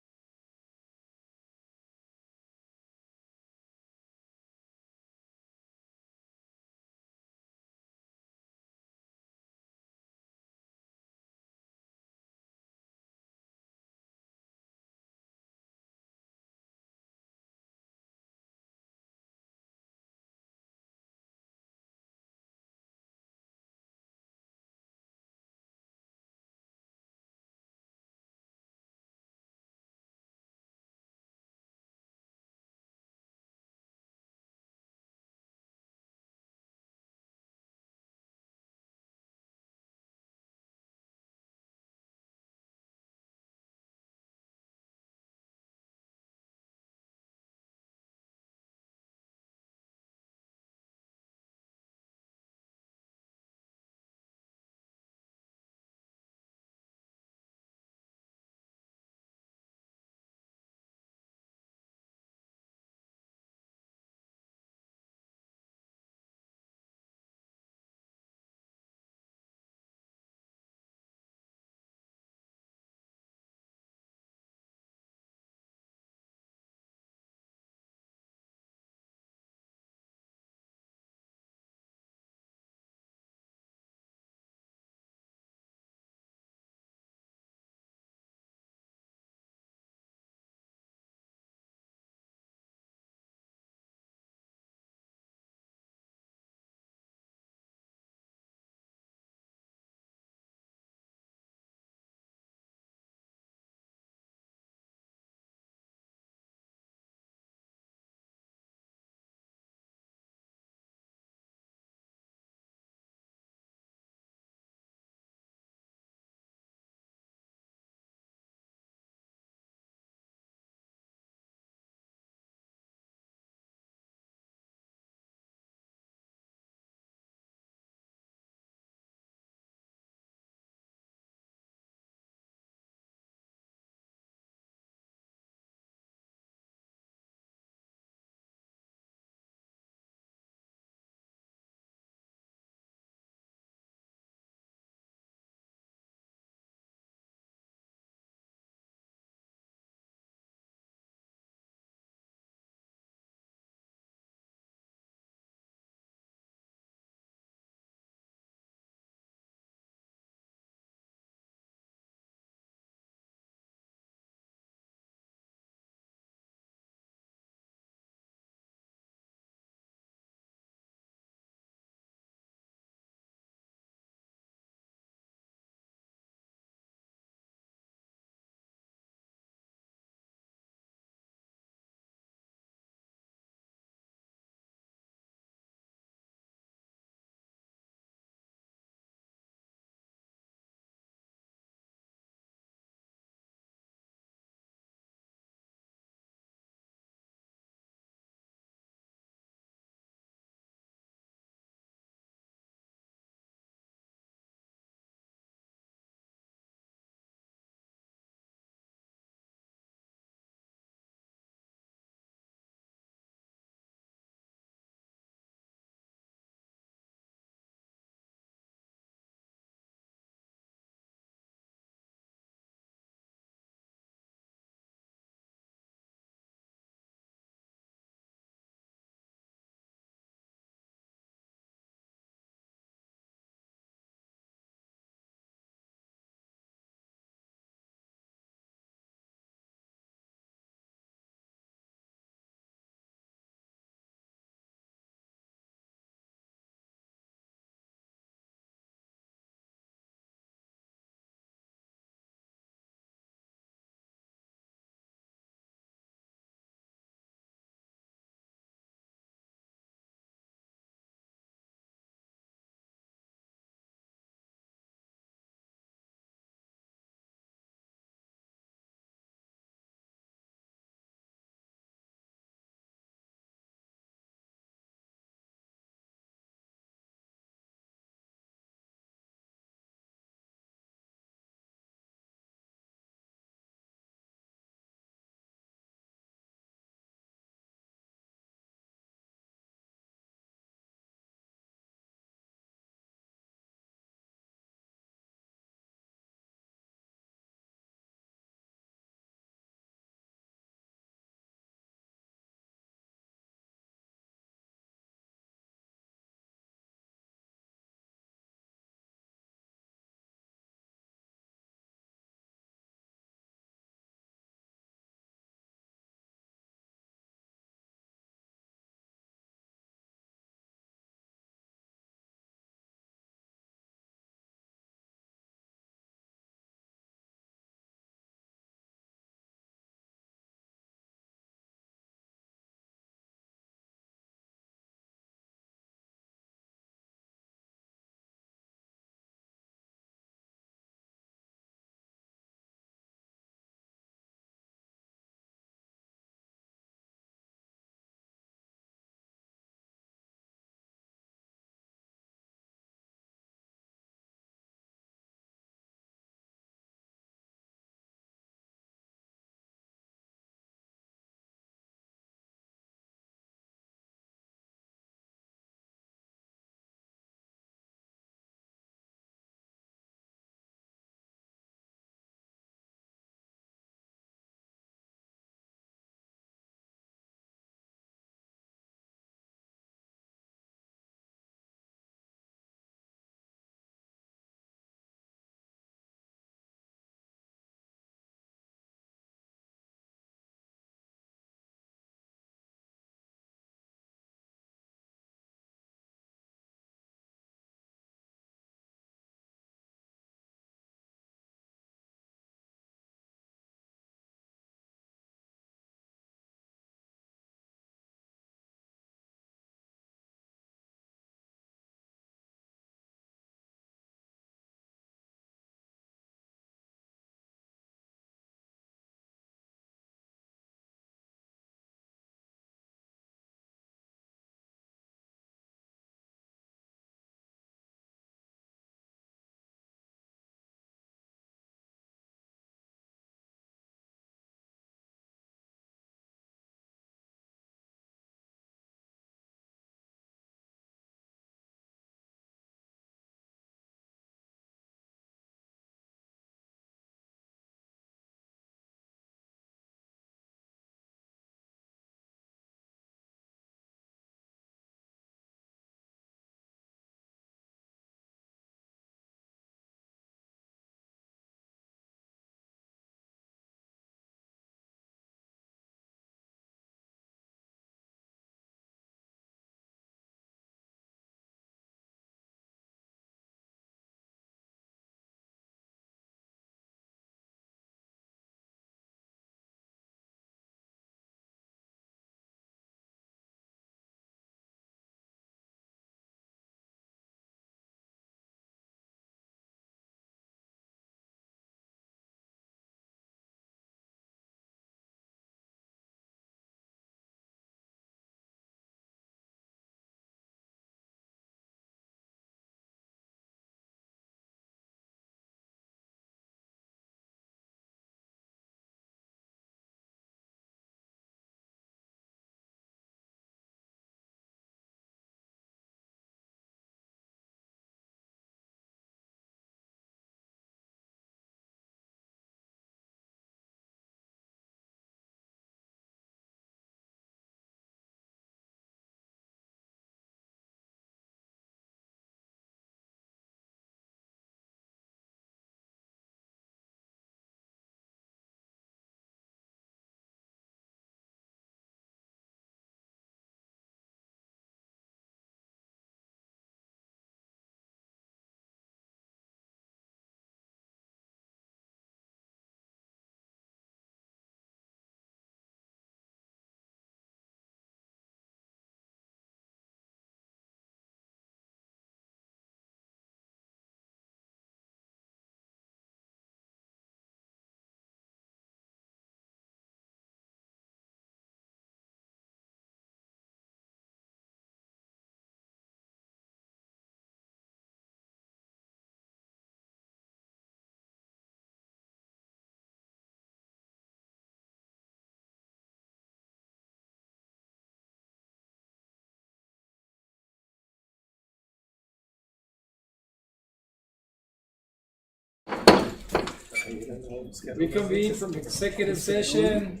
Reconvene from executive session.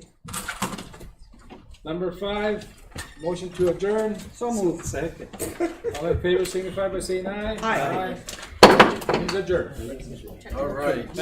Number 5, motion to adjourn. So moved. Second. All in favor signify by saying aye. Aye. Means adjourned. All right.